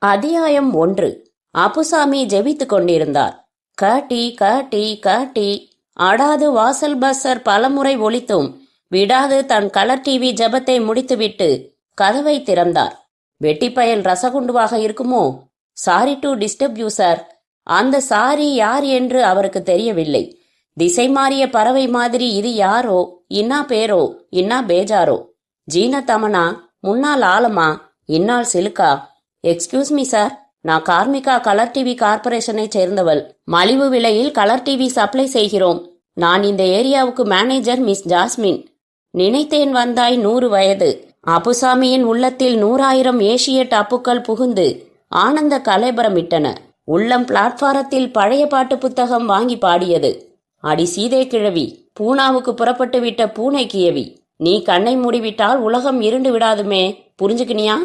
அத்தியாயம் 1. அப்புசாமி ஜெபித்துக் கொண்டிருந்தார். கட்டி கட்டி கட்டி அடாது வாசல் பஸ்ஸர் பலமுறை ஒலித்தும் விடாது தன் கலர் டிவி ஜெபத்தை முடித்துவிட்டு கதவை திறந்தார். வெட்டிப்பயல் ரசகுண்டுவாக இருக்குமோ? Sorry to disturb you sir. அந்த சாரி யார் என்று அவருக்கு தெரியவில்லை. திசை மாறிய பறவை மாதிரி இது யாரோ, இன்னா பேரோ, இன்னா பேஜாரோ. ஜீன தமனா, முன்னாள் ஆலமா, இன்னாள் சிலுக்கா. எக்ஸ்கியூஸ் மீ சார், நான் கார்மிகா கலர் டிவி கார்பரேஷனை சேர்ந்தவள். மலிவு விலையில் கலர் டிவி சப்ளை செய்கிறோம். நான் இந்த ஏரியாவுக்கு மேனேஜர் மிஸ் ஜாஸ்மின். நினைத்தேன் வந்தாய் 100 வயது. அப்புசாமியின் உள்ளத்தில் 100,000 ஏஷியட் அப்புக்கள் புகுந்து ஆனந்த கலைபரமிட்டன. உள்ளம் பிளாட்பாரத்தில் பழைய பாட்டு புத்தகம் வாங்கி பாடியது. அடி சீதே கிழவி, பூனாவுக்கு புறப்பட்டு விட்ட பூனை கியவி, நீ கண்ணை மூடிவிட்டால் உலகம் இருண்டு விடாதுமே, புரிஞ்சுக்கினியா?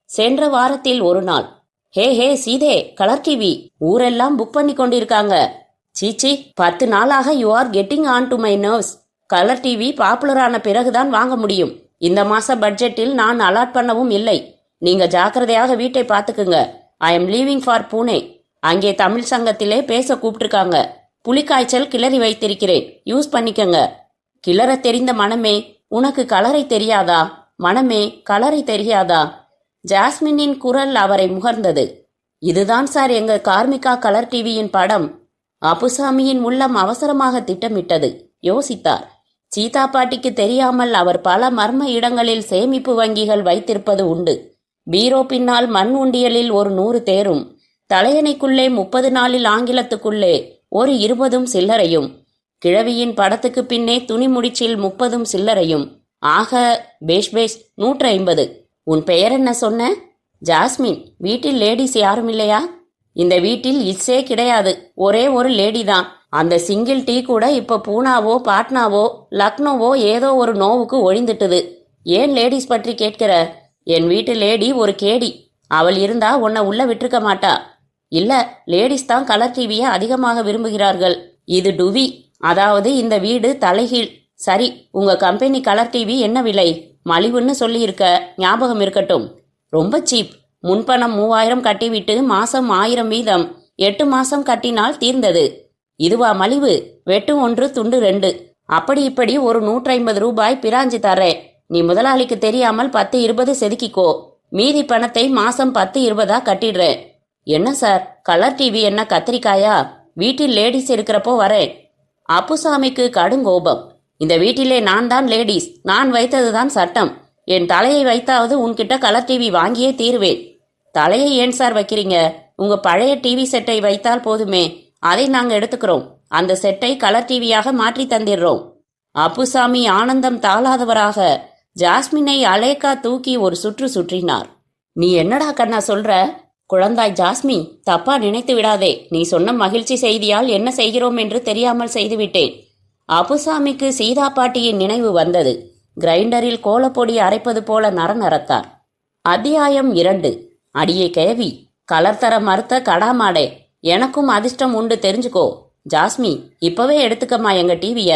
சென்ற வாரத்தில் ஒரு நாள், ஹே ஹே சீதே, கலர் டிவி ஊரெல்லாம் புக் பண்ணி கொண்டிருக்காங்க. சீச்சி, 10 நாளாக you are getting on to my nerves. Colour TV பாப்புலரான பிறகுதான் வாங்க முடியும். இந்த மாச பட்ஜெட்டில் நான் அலாட் பண்ணவும் இல்லை. நீங்க ஜாக்கிரதையாக வீட்டை பார்த்துக்குங்க. I am leaving for Pune. அங்கே தமிழ் சங்கத்திலே பேச கூப்பிட்டுருக்காங்க. புலிக்காய்ச்சல் கிளறி வைத்திருக்கிறேன், யூஸ் பண்ணிக்கங்க. கிளற தெரிந்த மனமே, உனக்கு கலரை தெரியாதா? மனமே, கலரை தெரியாதா? ஜாஸ்மினின் குரல் அவரை முகர்ந்தது. இதுதான் சார் எங்க கார்மிகா கலர் டிவியின் படம். அப்புசாமியின் உள்ளம் அவசரமாக திட்டமிட்டது. யோசித்தார். சீதா பாட்டிக்கு தெரியாமல் அவர் பல மர்ம இடங்களில் சேமிப்பு வங்கிகள் வைத்திருப்பது உண்டு. பீரோ பின்னால் மண் உண்டியலில் ஒரு 100 தேரும், தலையணைக்குள்ளே 30 நாளில் ஆங்கிலத்துக்குள்ளே ஒரு 20 சில்லறையும், கிழவியின் படத்துக்கு பின்னே துணி முடிச்சில் 30 சில்லறையும், ஆக பேஷ் பேஷ் 150. உன் பெயர் என்ன சொன்ன? ஜாஸ்மின். வீட்டில் லேடிஸ் யாரும் இல்லையா? இந்த வீட்டில் இட்ஸே கிடையாது, ஒரே ஒரு லேடி தான். அந்த சிங்கிள் டீ கூட இப்ப பூனாவோ பாட்னாவோ லக்னோவோ ஏதோ ஒரு நோவுக்கு ஒழிந்துட்டுது. ஏன் லேடிஸ் பற்றி கேட்கிற? என் வீட்டு லேடி ஒரு கேடி. அவள் இருந்தா உன்னை உள்ள விட்டுருக்க மாட்டா. இல்ல, லேடிஸ் தான் கலர் டிவியை அதிகமாக விரும்புகிறார்கள். இது டுவி, அதாவது இந்த வீடு தலைகீழ். சரி, உங்க கம்பெனி கலர் டிவி என்ன விலை? மலிவுன்னு சொல்லியிருக்க, ஞாபகம் இருக்கட்டும். ரொம்ப சீப். முன்பணம் 3000 கட்டிவிட்டு மாசம் 1000 வீதம் 8 மாசம் கட்டினால் தீர்ந்தது. இதுவா மலிவு? வெட்டு 1 துண்டு 2, அப்படி இப்படி ஒரு 150 ரூபாய் பிராஞ்சி தர்றேன். நீ முதலாளிக்கு தெரியாமல் 10-20 செதுக்கிக்கோ. மீதி பணத்தை மாசம் 10-20 கட்டிடுறேன். என்ன சார், கலர் டிவி என்ன கத்திரிக்காயா? வீட்டில் லேடிஸ் இருக்கிறப்போ வரேன். அப்புசாமிக்கு கடுங்கோபம். இந்த வீட்டிலே நான் தான் லேடிஸ், நான் வைத்ததுதான் சட்டம். என் தலையை வைத்தாவது உன்கிட்ட கலர் டிவி வாங்கியே தீருவேன். தலையை ஏன் சார் வைக்கிறீங்க? உங்க பழைய டிவி செட்டை வைத்தால் போதுமே, அதை நாங்க எடுத்துக்கிறோம். அந்த செட்டை கலர் டிவியாக மாற்றி தந்திடுறோம். அப்புசாமி ஆனந்தம் தாளாதவராக ஜாஸ்மினை அலேக்கா தூக்கி ஒரு சுற்று சுற்றினார். நீ என்னடா கண்ணா சொல்ற? குழந்தாய் ஜாஸ்மி, தப்பா நினைத்து விடாதே. நீ சொன்ன மகிழ்ச்சி செய்தியால் என்ன செய்கிறோம் என்று தெரியாமல் செய்துவிட்டேன். அப்புசாமிக்கு சீதா பாட்டியின் நினைவு வந்தது. கிரைண்டரில் கோலப்பொடி அரைப்பது போல நரநரத்தார். அத்தியாயம் 2. அடியே கேவி, கலர் தர மறுத்த கடாமாடே, எனக்கும் அதிர்ஷ்டம் உண்டு தெரிஞ்சுக்கோ. ஜாஸ்மி, இப்பவே எடுத்துக்கம்மா எங்க டிவிய.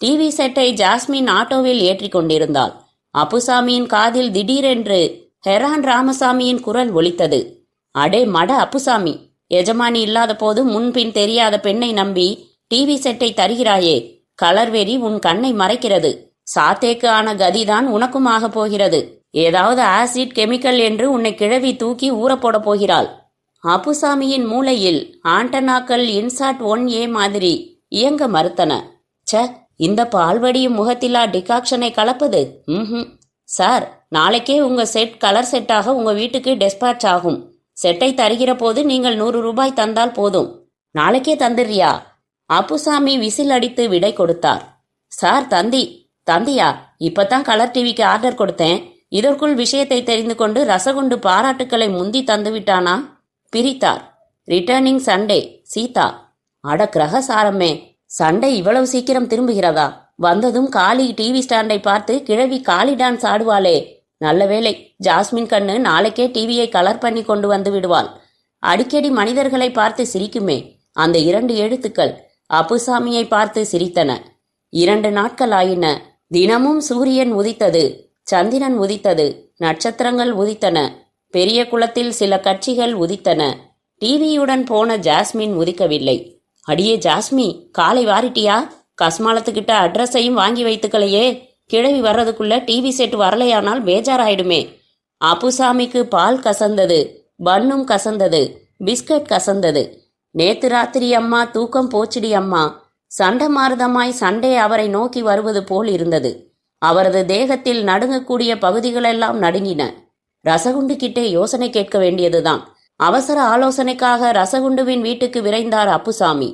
டிவி செட்டை ஜாஸ்மின் ஆட்டோவில் ஏற்றி கொண்டிருந்தாள். அப்புசாமியின் காதில் திடீரென்று ஹெரான் ராமசாமியின் குரல் ஒலித்தது. அடே மட அப்புசாமி, எஜமானி இல்லாத போது முன்பின் தெரியாத பெண்ணை நம்பி டிவி செட்டை தருகிறாயே. கலர் வெறி உன் கண்ணை மறைக்கிறது. சாத்தேக்கு ஆன கதிதான் உனக்கும் ஆக போகிறது. ஏதாவது ஆசிட் கெமிக்கல் என்று உன்னை கிழவி தூக்கி ஊற போட போகிறாள். அப்புசாமியின் மூளையில் ஆண்டனாக்கள் இன்சாட் 1A மாதிரி இயங்க மறுத்தன. ச, இந்த பால்வடியும் முகத்திலா டிகாக்ஷனை கலப்பது? சார், நாளைக்கே உங்க செட் கலர் செட்டாக உங்க வீட்டுக்கு டெஸ்பாட்ச் ஆகும். செட்டை தருகிற போது நீங்கள் 100 ரூபாய் தந்தால் போதும். நாளைக்கே தந்துடுறியா? அப்புசாமி விசில் அடித்து விடை கொடுத்தார். சார், தந்தியா? இப்பதான் கலர் டிவிக்கு ஆர்டர் கொடுத்தேன். இதற்குள் விஷயத்தை தெரிந்து கொண்டு ரசகுண்டு பாராட்டுக்களை முந்தி தந்துவிட்டானா? பிரித்தார். Returning Sunday Sita. அட கிரகசாரமே, சண்டே இவ்வளவு சீக்கிரம் திரும்புகிறதா? வந்ததும் காலி டிவி ஸ்டாண்டை பார்த்து கிழவி காலி டான்ஸ் ஆடுவாளே. நல்ல வேளை, ஜாஸ்மின் கண்ணு நாளைக்கே டிவியை கலர் பண்ணி கொண்டு வந்து விடுவாள். அடிக்கடி மனிதர்களை பார்த்து சிரிக்குமே, அந்த 2 எழுத்துக்கள் அப்புசாமியை பார்த்து சிரித்தன. 2 நாட்கள் ஆயின. தினமும் சூரியன் உதித்தது, சந்திரன் உதித்தது, நட்சத்திரங்கள் உதித்தன. பெரிய குளத்தில் சில கட்சிகள் உதித்தன. டிவியுடன் போன ஜாஸ்மின் உதிக்கவில்லை. அடியே ஜாஸ்மி, காலை வாரிட்டியா? கஸ்மாலத்துக்கிட்ட அட்ரஸையும் வாங்கி வைத்துக்கலையே. கிழவி வர்றதுக்குள்ள டிவி செட் வரலையானால் பேஜாராயிடுமே. அப்புசாமிக்கு பால் கசந்தது, பன்னும் கசந்தது, பிஸ்கட் கசந்தது. நேத்து ராத்திரி அம்மா தூக்கம் போச்சுடி அம்மா. சண்டை மாறுதமாய் சண்டே அவரை நோக்கி வருவது போல் இருந்தது. அவரது தேகத்தில் நடுங்கக்கூடிய பகுதிகளெல்லாம் நடுங்கின. ரசகுண்டு கிட்டே யோசனை கேட்க வேண்டியதுதான். அவசர ஆலோசனைக்காக ரசகுண்டுவின் வீட்டுக்கு விரைந்தார் அப்புசாமி.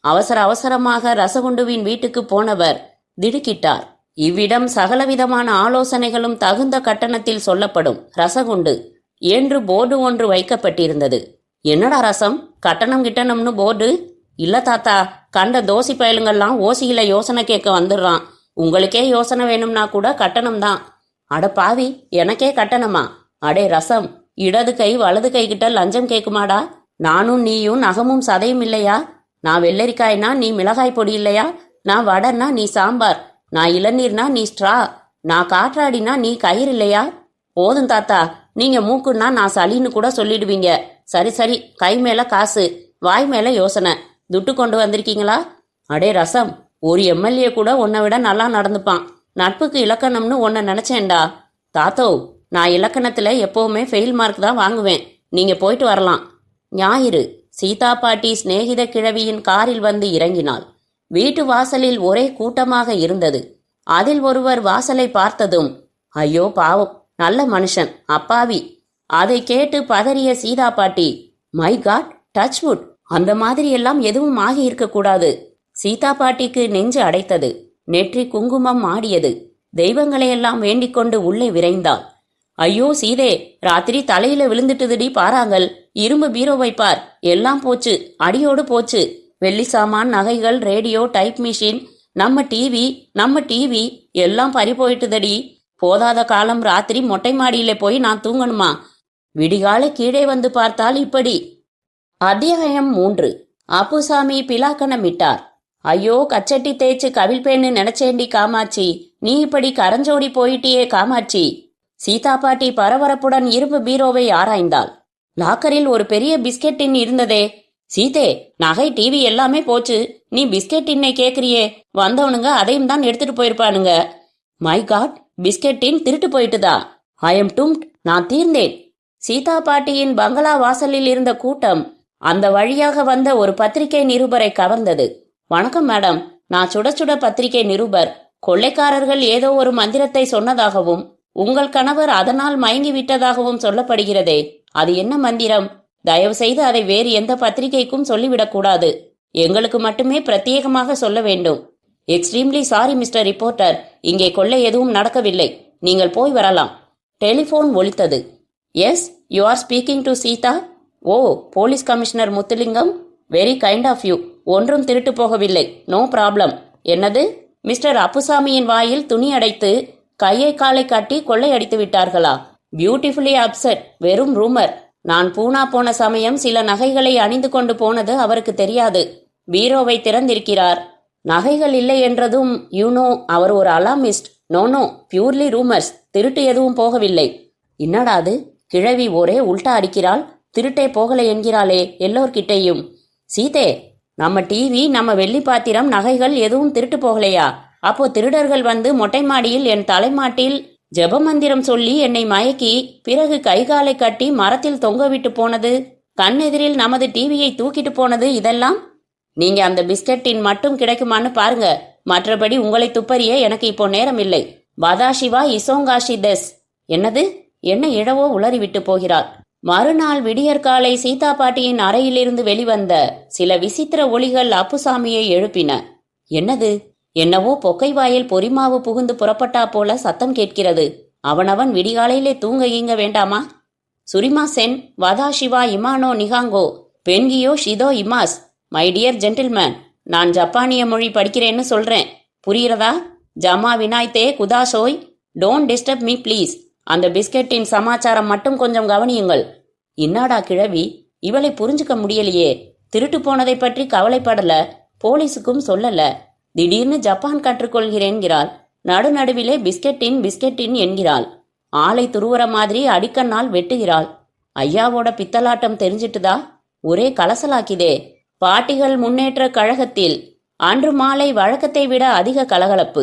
அவசரமாக ரசகுண்டுவின் வீட்டுக்கு போனவர் திடுக்கிட்டார். இவ்விடம் சகலவிதமான ஆலோசனைகளும் தகுந்த கட்டணத்தில் சொல்லப்படும் ரசகுண்டு என்று போர்டு ஒன்று வைக்கப்பட்டிருந்தது. என்னடா ரசம், கட்டணம் கிட்டணம்னு போர்டு? இல்ல தாத்தா, கண்ட தோசி பயலுங்கள்லாம் ஓசியில யோசனை கேட்க வந்துடுறான். உங்களுக்கே யோசனை வேணும்னா கூட கட்டணம் தான். அட பாவி, எனக்கே கட்டணமா? அடே ரசம், இடது கை வலது கை கிட்ட லஞ்சம் கேட்குமாடா? நானும் நீயும் நகமும் சதையும் இல்லையா? நான் வெள்ளரிக்காய்னா நீ மிளகாய் பொடி இல்லையா? நான் வடன்னா நீ சாம்பார், நான் இளநீர்னா நீ ஸ்ட்ரா, நான் காற்றாடினா நீ கயிறு இல்லையா? போதும் தாத்தா, நீங்க மூக்குன்னா நான் சளின்னு கூட சொல்லிடுவீங்க. சரி, கை மேல காசு, வாய் மேல யோசனை. துட்டு கொண்டு வந்திருக்கீங்களா? அடே ரசம், ஒரு எம்எல்ஏ கூட உன்னை விட நல்லா நடந்துப்பான். நட்புக்கு இலக்கணம்னு உன்னை நினைச்சேன்டா. தாத்தோ, நான் இலக்கணத்துல எப்பவுமே ஃபெயில் மார்க் தான் வாங்குவேன். நீங்க போயிட்டு வரலாம். ஞாயிறு. சீதா பாட்டி சிநேகித கிழவியின் காரில் வந்து இறங்கினாள். வீட்டு வாசலில் ஒரே கூட்டமாக இருந்தது. அதில் ஒருவர் வாசலை பார்த்ததும், ஐயோ பாவம், நல்ல மனுஷன், அப்பாவி. அதை கேட்டு பதறிய சீதா பாட்டி, மை காட், டச் வுட், அந்த மாதிரி எல்லாம் எதுவும் ஆகி இருக்கக்கூடாது. சீதா பாட்டிக்கு நெஞ்சு அடைத்தது. நெற்றி குங்குமம் ஆடியது. தெய்வங்களையெல்லாம் வேண்டிக் கொண்டு உள்ளே விரைந்தாள். ஐயோ சீதே, ராத்திரி தலையில விழுந்துட்டுதுடி பாராங்கள். இரும்பு பீரோ வைப்பார், எல்லாம் போச்சு, அடியோடு போச்சு. வெள்ளி சாமான், நகைகள், ரேடியோ, டைப் மிஷின், நம்ம டிவி எல்லாம் பறி போயிட்டுதடி. போதாத காலம் ராத்திரி மொட்டை மாடியில போய் நான் தூங்கணுமா? விடிகாலை கீழே வந்து பார்த்தால் இப்படி. அத்தியாயம் 3. அப்புசாமி பிலாக்கணமிட்டார். ஐயோ, கச்சட்டி தேய்ச்சு கவிழ்பேன்னு நினைச்சேண்டி காமாட்சி, நீ இப்படி கரஞ்சோடி போயிட்டியே காமாட்சி. சீதா பாட்டி பரபரப்புடன் இரும்பு பீரோவை ஆராய்ந்தாள். லாக்கரில் ஒரு பெரிய பிஸ்கெட் டின் இருந்ததே. சீதே, நகை, டிவி எல்லாமே போச்சு. நீ பிஸ்கெட் டின்னை கேக்குறியே? வந்தவனுங்க அதையும் தான் எடுத்துட்டு போயிருப்பானுங்க. மை காட், பிஸ்கெட் டின் திருட்டு போயிட்டுதா? ஐ எம் டும்ட், நான் தீர்ந்தேன். சீதா பாட்டியின் பங்களா வாசலில் இருந்த கூட்டம் அந்த வழியாக வந்த ஒரு பத்திரிகை நிருபரை கவர்ந்தது. வணக்கம் மேடம், நான் சுட சுட பத்திரிகை நிருபர். கொள்ளைக்காரர்கள் ஏதோ ஒரு மந்திரத்தை சொன்னதாகவும் உங்கள் கணவர் அதனால் மயங்கி விட்டதாகவும் சொல்லப்படுகிறதே, அது என்ன மந்திரம்? தயவு செய்து அதை வேறு எந்த பத்திரிகைக்கும் சொல்லிவிடக்கூடாது. எங்களுக்கு மட்டுமே பிரத்யேகமாக சொல்ல வேண்டும். எக்ஸ்ட்ரீம்லி சாரி மிஸ்டர் ரிப்போர்ட்டர், இங்கே கொள்ளை எதுவும் நடக்கவில்லை. நீங்கள் போய் வரலாம். டெலிபோன் ஒலித்தது. Yes, you are speaking to Sita. Oh, police commissioner Muthulingam, very kind of you. ஒன்றும் திருட்டு போகவில்லை, நோ ப்ராப்ளம். என்னது? மிஸ்டர் அப்புசாமியின் வாயில் துணி அடைத்து கையை காலை காட்டி கொள்ளை அடித்து விட்டார்களா? Beautifully upset. வெறும் ரூமர். நான் பூனா போன சமயம் சில நகைகளை அணிந்து கொண்டு போனது அவருக்கு தெரியாது. பீரோவை திறந்திருக்கிறார். நகைகள் இல்லை என்றதும் யூனோ, அவர் ஒரு அலாமிஸ்ட். No, purely rumours. திருட்டு எதுவும் போகவில்லை. என்னடாது, கிழவி ஒரே உல்டா அடிக்கிறாள். திருட்டே போகலை என்கிறாளே எல்லோர்கிட்டையும். சீதே, நம்ம டிவி, நம்ம வெள்ளி பாத்திரம், நகைகள் எதுவும் திருட்டு போகலையா? அப்போ திருடர்கள் வந்து மொட்டை மாடியில் என் தலைமாட்டில் ஜெபமந்திரம் சொல்லி என்னை மயக்கி பிறகு கைகாலை கட்டி மரத்தில் தொங்க விட்டு போனது, கண்ணெதிரில் நமது டிவியை தூக்கிட்டு போனது, இதெல்லாம் நீங்க அந்த பிஸ்கட்டின் மட்டும் கிடைக்குமான்னு பாருங்க. மற்றபடி உங்களை துப்பறிய எனக்கு இப்போ நேரம் இல்லை. பதாஷிவா இசோங்காஷி தெஸ். என்னது? என்ன இழவோ உளறிவிட்டு போகிறாள். மறுநாள் விடியற்காலை சீதா பாட்டியின் அறையிலிருந்து வெளிவந்த சில விசித்திர ஒலிகள் அப்புசாமியை எழுப்பின. என்னது? என்னவோ பொக்கை வாயில் பொறிமாவு புகுந்து புறப்பட்டா போல சத்தம் கேட்கிறது. அவனவன் விடிகாலையிலே தூங்க ஈங்க வேண்டாமா? சுரிமா சென், வதா சிவா இமானோ நிகாங்கோ, பென்கியோ ஷிதோ இமாஸ். மை டியர் ஜென்டில்மேன், நான் ஜப்பானிய மொழி படிக்கிறேன்னு சொல்றேன், புரிகிறதா? ஜமா வினாய்த்தே குதாசோய், டோன்ட் டிஸ்டர்ப் மீ ப்ளீஸ். அந்த பிஸ்கெட்டின் சமாச்சாரம் மட்டும் கொஞ்சம் கவனியுங்கள். என்னடா கிழவி, இவளை புரிஞ்சுக்க முடியலையே. திருட்டு போனதை பற்றி கவலைப்படல, போலீஸுக்கும் சொல்லல. திடீர்னு ஜப்பான் கற்றுக்கொள்கிறேன்கிறாள். நடுநடுவிலே பிஸ்கெட்டின் என்கிறாள். ஆளை துருவற மாதிரி அடிக்கண்ணால் வெட்டுகிறாள். ஐயாவோட பித்தலாட்டம் தெரிஞ்சிட்டுதா? ஒரே கலசலாக்கிதே. பாட்டிகள் முன்னேற்ற கழகத்தில் அன்று மாலை வழக்கத்தை விட அதிக கலகலப்பு.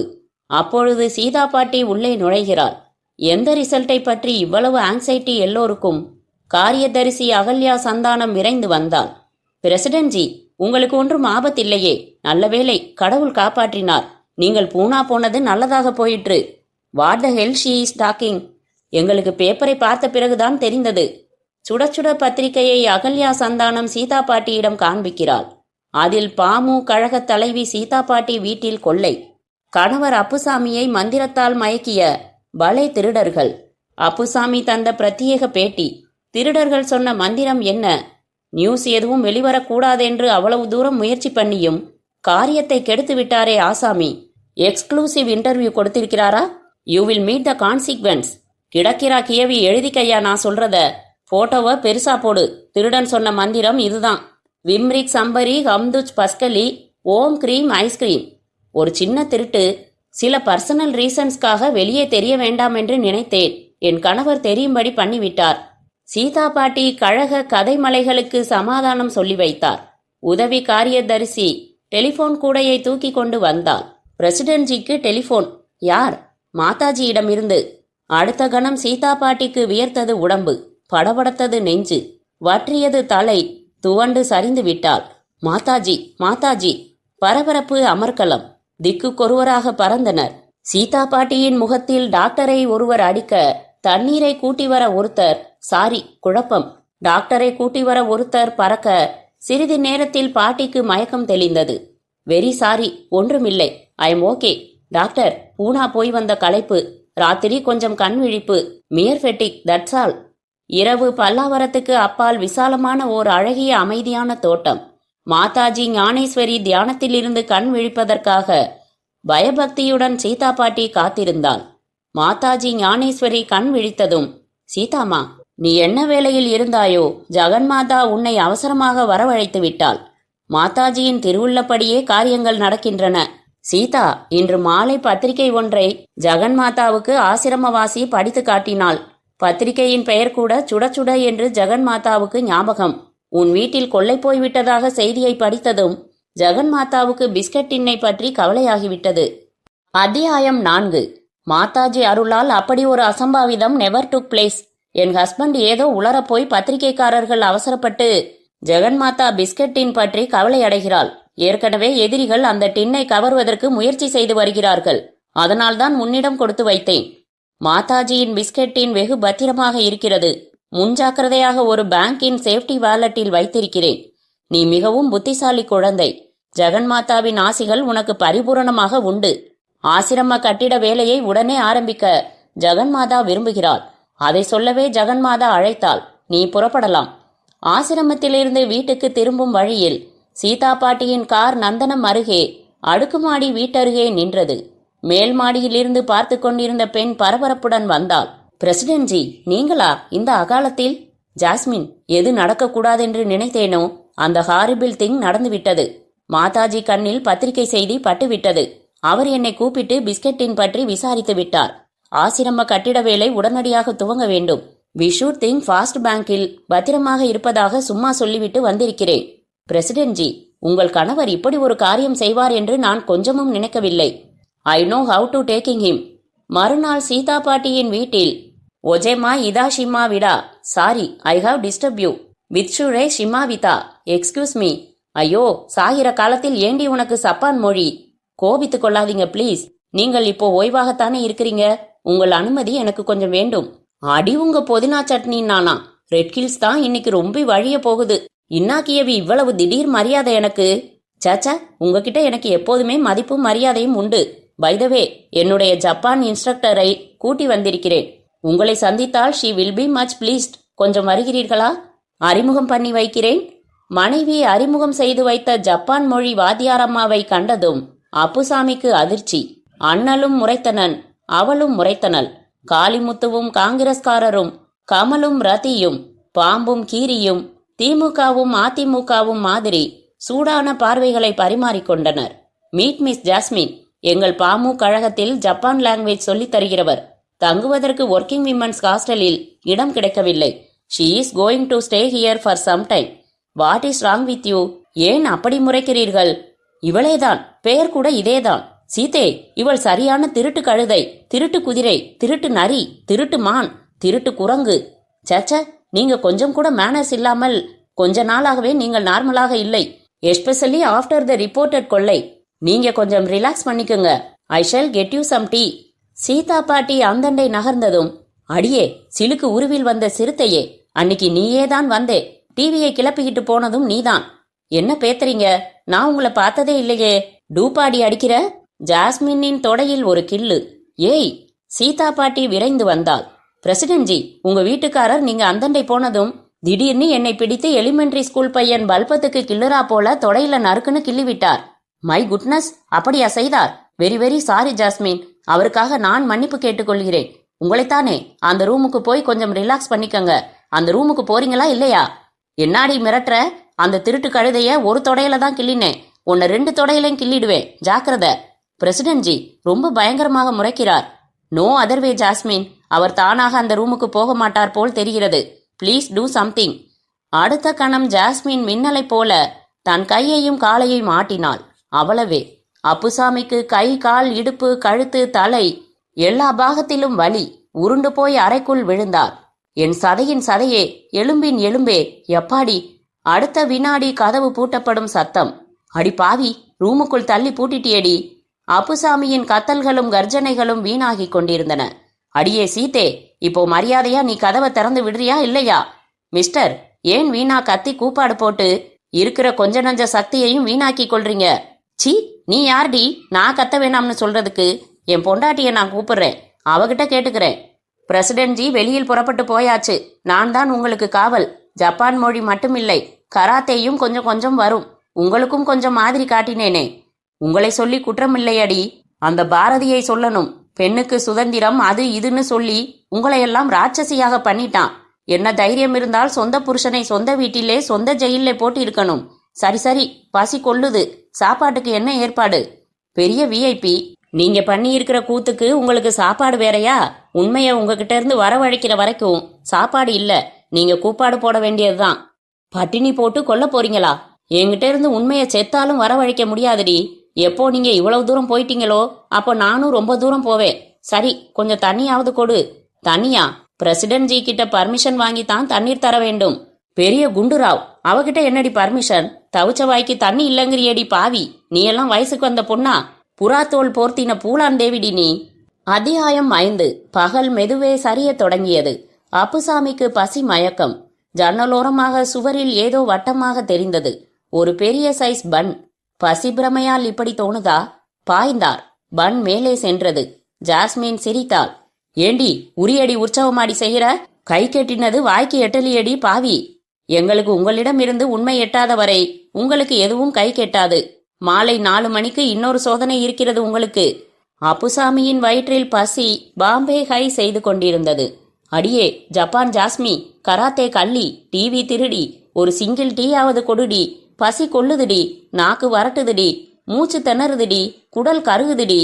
அப்பொழுது சீதா பாட்டி உள்ளே நுழைகிறாள். எந்த ரிசல்ட்டை பற்றி இவ்வளவு ஆங்ஸைட்டி எல்லோருக்கும்? காரியதரிசி அகல்யா சந்தானம் விரைந்து வந்தாள். பிரசிடென்ட்ஜி, உங்களுக்கு ஒன்றும் ஆபத்தில்லையே? நல்ல வேளை, கடவுள் காப்பாற்றினார். நீங்கள் பூனா போனது நல்லதாக போயிற்று. What the hell she is talking? எங்களுக்கு பேப்பரை பார்த்த பிறகுதான் தெரிந்தது. சுட சுட பத்திரிகையை அகல்யா சந்தானம் சீதா பாட்டியிடம் காண்பிக்கிறாள். அதில் பாமு கழக தலைவி சீதா பாட்டி வீட்டில் கொள்ளை. கணவர் அப்புசாமியை மந்திரத்தால் மயக்கிய பலே திருடர்கள். அப்புசாமி தந்த பிரத்யேக பேட்டி. திருடர்கள் சொன்ன மந்திரம் என்ன? நியூஸ் எதுவும் வெளிவரக்கூடாதென்று அவ்வளவு தூரம் முயற்சி பண்ணியும் காரியத்தை கெடுத்து விட்டாரே ஆசாமி. எக்ஸ்க்ளூசிவ் இன்டர்வியூ கொடுத்திருக்கிறாரா? You will meet the consequence. கிடக்கிறா கியவி, எழுதிக்கையா நான் சொல்றத. போட்டோவை பெருசா போடு. திருடன் சொன்ன மந்திரம் இதுதான். விம்ரிக் சம்பரி ஹம்துச் பஸ்கலி ஓம் கிரீம் ஐஸ்கிரீம். ஒரு சின்ன திருட்டு. சில பர்சனல் ரீசன்ஸ்க்காக வெளியே தெரிய வேண்டாம் என்று நினைத்தேன். என் கணவர் தெரியும்படி பண்ணிவிட்டார். சீதா பாட்டி கழக கதைமலைகளுக்கு சமாதானம் சொல்லி வைத்தார். உதவி காரியதரிசி டெலிபோன் கூடையை தூக்கி கொண்டு வந்தாள். பிரசிடென்ட்ஜிக்கு டெலிபோன். யார்? மாதாஜியிடமிருந்து. அடுத்த கணம் சீதா பாட்டிக்கு வியர்த்தது உடம்பு, படபடத்தது நெஞ்சு, வற்றியது தலை, துவண்டு சரிந்து விட்டாள். மாதாஜி, மாதாஜி! பரபரப்பு, அமர்க்கலம். திக்குக்கொருவராக பறந்தனர். சீதா பாட்டியின் முகத்தில் டாக்டரை ஒருவர் அடிக்க, தண்ணீரை கூட்டி வர ஒருத்தர், சாரி குழப்பம், டாக்டரை கூட்டி வர ஒருத்தர் பறக்க, சிறிது நேரத்தில் பாட்டிக்கு மயக்கம் தெளிந்தது. வெரி சாரி, ஒன்றுமில்லை, ஐ எம் ஓகே. டாக்டர், பூனா போய் வந்த களைப்பு, ராத்திரி கொஞ்சம் கண் விழிப்பு, மியர் ஃபெட்டிக், தட்ஸ் ஆல். இரவு பல்லாவரத்துக்கு அப்பால் விசாலமான ஓர் அழகிய அமைதியான தோட்டம். மாதாஜி ஞானேஸ்வரி தியானத்திலிருந்து கண் விழிப்பதற்காக பயபக்தியுடன் சீதா பாட்டி காத்திருந்தாள். மாதாஜி ஞானேஸ்வரி கண் விழித்ததும், சீதாமா, நீ என்ன வேளையில் இருந்தாயோ? ஜெகன்மாதா உன்னை அவசரமாக வரவழைத்து விட்டாள். மாதாஜியின் திருவுள்ளப்படியே காரியங்கள் நடக்கின்றன. சீதா, இன்று மாலை பத்திரிகை ஒன்றை ஜெகன்மாதாவுக்கு ஆசிரமவாசி படித்து காட்டினாள். பத்திரிகையின் பெயர் கூட சுட சுட என்று ஜெகன்மாதாவுக்கு ஞாபகம். உன் வீட்டில் கொள்ளை போய்விட்டதாக செய்தியை படித்ததும் ஜெகன்மாதாவுக்கு பிஸ்கட் டின்னை பற்றி கவலையாகிவிட்டது. அத்தியாயம் 4. மாதாஜி அருளால் அப்படி ஒரு அசம்பாவிதம் நெவர் டுக் பிளேஸ். என் ஹஸ்பண்ட் ஏதோ உளரப்போய் பத்திரிகைக்காரர்கள் அவசரப்பட்டு ஜெகன்மாதா பிஸ்கட் டின் பற்றி கவலை அடைகிறாள். ஏற்கனவே எதிரிகள் அந்த டின்னை கவர்வதற்கு முயற்சி செய்து வருகிறார்கள். அதனால்தான் உன்னிடம் கொடுத்து வைத்தேன். மாதாஜியின் பிஸ்கட் டின் வெகு பத்திரமாக இருக்கிறது. முன்ஜாக்கிரதையாக ஒரு பேங்கின் சேஃப்டி வாலெட்டில் வைத்திருக்கிறேன். நீ மிகவும் புத்திசாலி குழந்தை. ஜெகன்மாதாவின் ஆசிகள் உனக்கு பரிபூரணமாக உண்டு. ஆசிரம கட்டிட வேலையை உடனே ஆரம்பிக்க ஜெகன்மாதா விரும்புகிறாள். அதை சொல்லவே ஜெகன்மாதா அழைத்தாள். நீ புறப்படலாம். ஆசிரமத்திலிருந்து வீட்டுக்கு திரும்பும் வழியில் சீதா பாட்டியின் கார் நந்தனம் அருகே அடுக்குமாடி வீட்டருகே நின்றது. மேல் மாடியிலிருந்து பார்த்து கொண்டிருந்த பெண் பரபரப்புடன் வந்தாள். பிரசிடென்ட்ஜி, நீங்களா இந்த அகாலத்தில்? ஜாஸ்மின், எது நடக்கக்கூடாதென்று நினைத்தேனோ அந்த ஹாரிபிள் திங் நடந்துவிட்டது. மாதாஜி கண்ணில் பத்திரிகை செய்தி பட்டுவிட்டது. அவர் என்னை கூப்பிட்டு பிஸ்கட்டின் பற்றி விசாரித்து விட்டார். ஆசிரம கட்டிட வேலை உடனடியாக துவங்க வேண்டும். We should think fast. பேங்கில் பத்திரமாக இருப்பதாக சும்மா சொல்லிவிட்டு வந்திருக்கிறேன். பிரசிடென்ட்ஜி, உங்கள் கணவர் இப்படி ஒரு காரியம் செய்வார் என்று நான் கொஞ்சமும் நினைக்கவில்லை. I know how to taking him. மறுநாள் சீதா பாட்டியின் வீட்டில் ஒஜேமா இதா ஷிமா விடா. Sorry, I have disturb you. வித்ஷுரே ஷிமா விதா. Excuse me. ஐயோ, சாகிற காலத்தில் ஏண்டி உனக்கு சப்பான் மொழி? கோபித்து கொள்ளாதீங்க ப்ளீஸ். நீங்கள் இப்போ ஓய்வாகத்தானே இருக்கிறீங்க. உங்கள் அனுமதி எனக்கு கொஞ்சம் வேண்டும். அடி உங்க புதினா சட்னி நானா? ரெட் ஹில்ஸ் தான் இன்னைக்கு ரொம்ப வழிய போகுது. இன்னாக்கியவி இவ்வளவு திடீர் மரியாதை எனக்கு? சாச்சா, உங்ககிட்ட எனக்கு எப்போதுமே மதிப்பும் மரியாதையும் உண்டு. பைதவே, என்னுடைய ஜப்பான் இன்ஸ்ட்ரக்டரை கூட்டி வந்திருக்கிறேன். உங்களை சந்தித்தால் she will be much pleased. கொஞ்சம் வருகிறீர்களா? அறிமுகம் பண்ணி வைக்கிறேன். மனைவி அறிமுகம் செய்து வைத்த ஜப்பான் மொழி வாத்தியாரம்மாவை கண்டதும் அப்புசாமிக்கு அதிர்ச்சி. அண்ணலும் முறைத்தனன், அவளும் முறைத்தனள். காளிமுத்துவும் காங்கிரஸ்காரரும், கமலும் ரத்தியும், பாம்பும் கீரியும், திமுகவும் அதிமுகவும் மாதிரி சூடான பார்வைகளை பரிமாறிக்கொண்டனர். Meet miss jasmine. எங்கள் பாமு கழகத்தில் ஜப்பான் லாங்குவேஜ் சொல்லித் தருகிறவர். தங்குவதற்கு ஒர்க்கிங் விமன்ஸ் ஹாஸ்டலில் இடம் கிடைக்கவில்லை. She is going to stay here for some time. What is wrong with you? ஏன் அப்படி முறைக்கிறீர்கள்? இவளேதான், பெயர் கூட இதேதான். சீதே, இவள் சரியான திருட்டு கழுதை, திருட்டு குதிரை, திருட்டு நரி, திருட்டு மான், திருட்டு குரங்கு. சச்ச, நீங்க கொஞ்சம் கூட மேனர்ஸ் இல்லாமல் கொஞ்ச நாளாகவே நீங்கள் நார்மலாக இல்லை. எஸ்பெஷலி ஆஃப்டர் த ரிப்போர்ட்டட் கொள்ளை. நீங்க கொஞ்சம் ரிலாக்ஸ் பண்ணிக்கோங்க. I shall get you some tea. Sita பாட்டி அந்தண்டை நகர்ந்ததும், அடியே சிலுக்கு உருவில் வந்த சிறுத்தையே, அன்னைக்கு நீயேதான் வந்தே. டிவியை கிளப்பிக்கிட்டு போனதும் நீதான். என்ன பேத்துறீங்க? நான் உங்களை பார்த்ததே இல்லையே. டூப்பாடி அடிக்கிற? ஜாஸ்மினின் தொடையில் ஒரு கிள்ளு. ஏய்! சீதா பாட்டி விரைந்து வந்தாள். பிரசிடென்ட் ஜி, உங்க வீட்டுக்காரர் நீங்க அந்தண்டை போனதும் திடீர்னு என்னை பிடித்து எலிமெண்டரி ஸ்கூல் பையன் பல்பத்துக்கு கிள்ளுறா போல தொடையில நறுக்குன்னு கிள்ளிவிட்டார். மை குட்னஸ், அப்படியா செய்தார்? Very very sorry jasmine. அவருக்காக நான் மன்னிப்பு கேட்டுக்கொள்கிறேன். உங்களைத்தானே? அந்த ரூமுக்கு போய் கொஞ்சம் ரிலாக்ஸ் பண்ணிக்கங்க. அந்த ரூமுக்கு போறீங்களா இல்லையா? என்னாடி மிரட்டுற? அந்த திருட்டு கழுதைய ஒரு தொடையில தான் கிள்ளினேன். உன்னை 2 தொடையிலையும் கிள்ளிடுவேன். ஜாக்கிரதை. பிரசிடென்ட் ஜி ரொம்ப பயங்கரமாக முறைக்கிறார். No other way Jasmine. அவர் தானாக அந்த ரூமுக்கு போக மாட்டார் போல் தெரிகிறது. Please do something. அடுத்த கணம் ஜாஸ்மின் மின்னலை போல தன் கையையும் காலையும் ஆட்டினாள். அவ்வளவே. அப்புசாமிக்கு கை, கால், இடுப்பு, கழுத்து, தலை எல்லா பாகத்திலும் வலி. உருண்டு போய் அறைக்குள் விழுந்தார். என் சதையின் சதையே, எலும்பின் எலும்பே, எப்பாடி! அடுத்த வினாடி கதவு பூட்டப்படும் சத்தம். அடி பாவி, ரூமுக்குள் தள்ளி பூட்டிட்டியடி. அப்புசாமியின் கத்தல்களும் கர்ஜனைகளும் வீணாகி கொண்டிருந்தன. அடியே சீதே, இப்போ மரியாதையா நீ கதவை திறந்து விடுறியா இல்லையா? மிஸ்டர், ஏன் வீணா கத்தி கூப்பாடு போட்டு இருக்கிற கொஞ்ச நஞ்ச சக்தியையும் வீணாக்கி கொள்றீங்க? சி, நீ யார்டி நான் கத்த வேணாம்னு சொல்றதுக்கு? என் பொண்டாட்டியை நான் கூப்பிடுறேன், அவகிட்ட கேட்டுக்கிறேன். பிரசிடென்ட் ஜி வெளியில் புறப்பட்டு போயாச்சு. நான் தான் உங்களுக்கு காவல். ஜப்பான் மொழி மட்டுமில்லை, கராத்தேயும் கொஞ்சம் கொஞ்சம் வரும். உங்களுக்கும் கொஞ்சம் மாதிரி காட்டினேனே. உங்களை சொல்லி குற்றமில்லையடி. அந்த பாரதியை சொல்லணும். பெண்ணுக்கு சுதந்திரம் அது இதுன்னு சொல்லி உங்களையெல்லாம் ராட்சசியாக பண்ணிட்டான். என்ன தைரியம் இருந்தால் சொந்த புருஷனை சொந்த வீட்டிலே சொந்த ஜெயிலே போட்டு இருக்கணும். சரி சரி, பசி கொள்ளுது. சாப்பாட்டுக்கு என்ன ஏற்பாடு? பெரிய விஐபி, நீங்க பண்ணி இருக்கிற கூத்துக்கு உங்களுக்கு சாப்பாடு வேறையா? உண்மையை உங்ககிட்ட இருந்து வரவழைக்கிற வரைக்கும் சாப்பாடு இல்ல. நீங்க கூப்பாடு போட வேண்டியதுதான். பட்டினி போட்டு கொல்ல போறீங்களா? என்கிட்ட இருந்து உண்மையை செத்தாலும் வரவழைக்க முடியாதுடி. எப்போ நீங்க இவ்வளவு தூரம் போயிட்டீங்களோ அப்போ நானும் ரொம்ப தூரம் போவேன். சரி, கொஞ்சம் தண்ணியாவது கொடு. தண்ணியா? பிரசிடென்ட் ஜி கிட்ட பர்மிஷன் வாங்கித்தான் தண்ணீர் தர வேண்டும். பெரிய குண்டுராவ், அவகிட்ட என்னடி பர்மிஷன்? தவிச்ச வாய்க்கு தண்ணி இல்லங்கிறியடி பாவி. நீ எல்லாம் வயசுக்கு வந்த பொண்ணா? புறாத்தோல் போர்த்தின பூலான் தேவிடி நீ. அத்தியாயம் 5. பகல் மெதுவே சரிய தொடங்கியது. அப்புசாமிக்கு பசி மயக்கம். ஜன்னலோரமாக சுவரில் ஏதோ வட்டமாக தெரிந்தது. ஒரு பெரிய சைஸ் பன். பசி பிரமையால் இப்படி தோணுதா? பாய்ந்தார். பன் மேலே சென்றது. ஜாஸ்மின் சிரித்தாள். ஏண்டி உரியடி உற்சவமாடி செய்கிற? கை கெட்டினது வாய்க்கு எட்டலியடி பாவி. எங்களுக்கு உங்களிடம் இருந்து உண்மை எட்டாத வரை உங்களுக்கு எதுவும் கை கெட்டாது. மாலை 4 மணிக்கு இன்னொரு சோதனை இருக்கிறது உங்களுக்கு. அப்புசாமியின் வயிற்றில் பசி பாம்பே ஹை செய்து கொண்டிருந்தது. அடியே ஜப்பான் ஜாஸ்மி, கராத்தே கள்ளி, டிவி திருடி, ஒரு சிங்கிள் டீயாவது கொடுடி. பசி கொள்ளுதுடி, நாக்கு வரட்டுதுடி, மூச்சு திணறுதுடி, குடல் கருகுதுடி.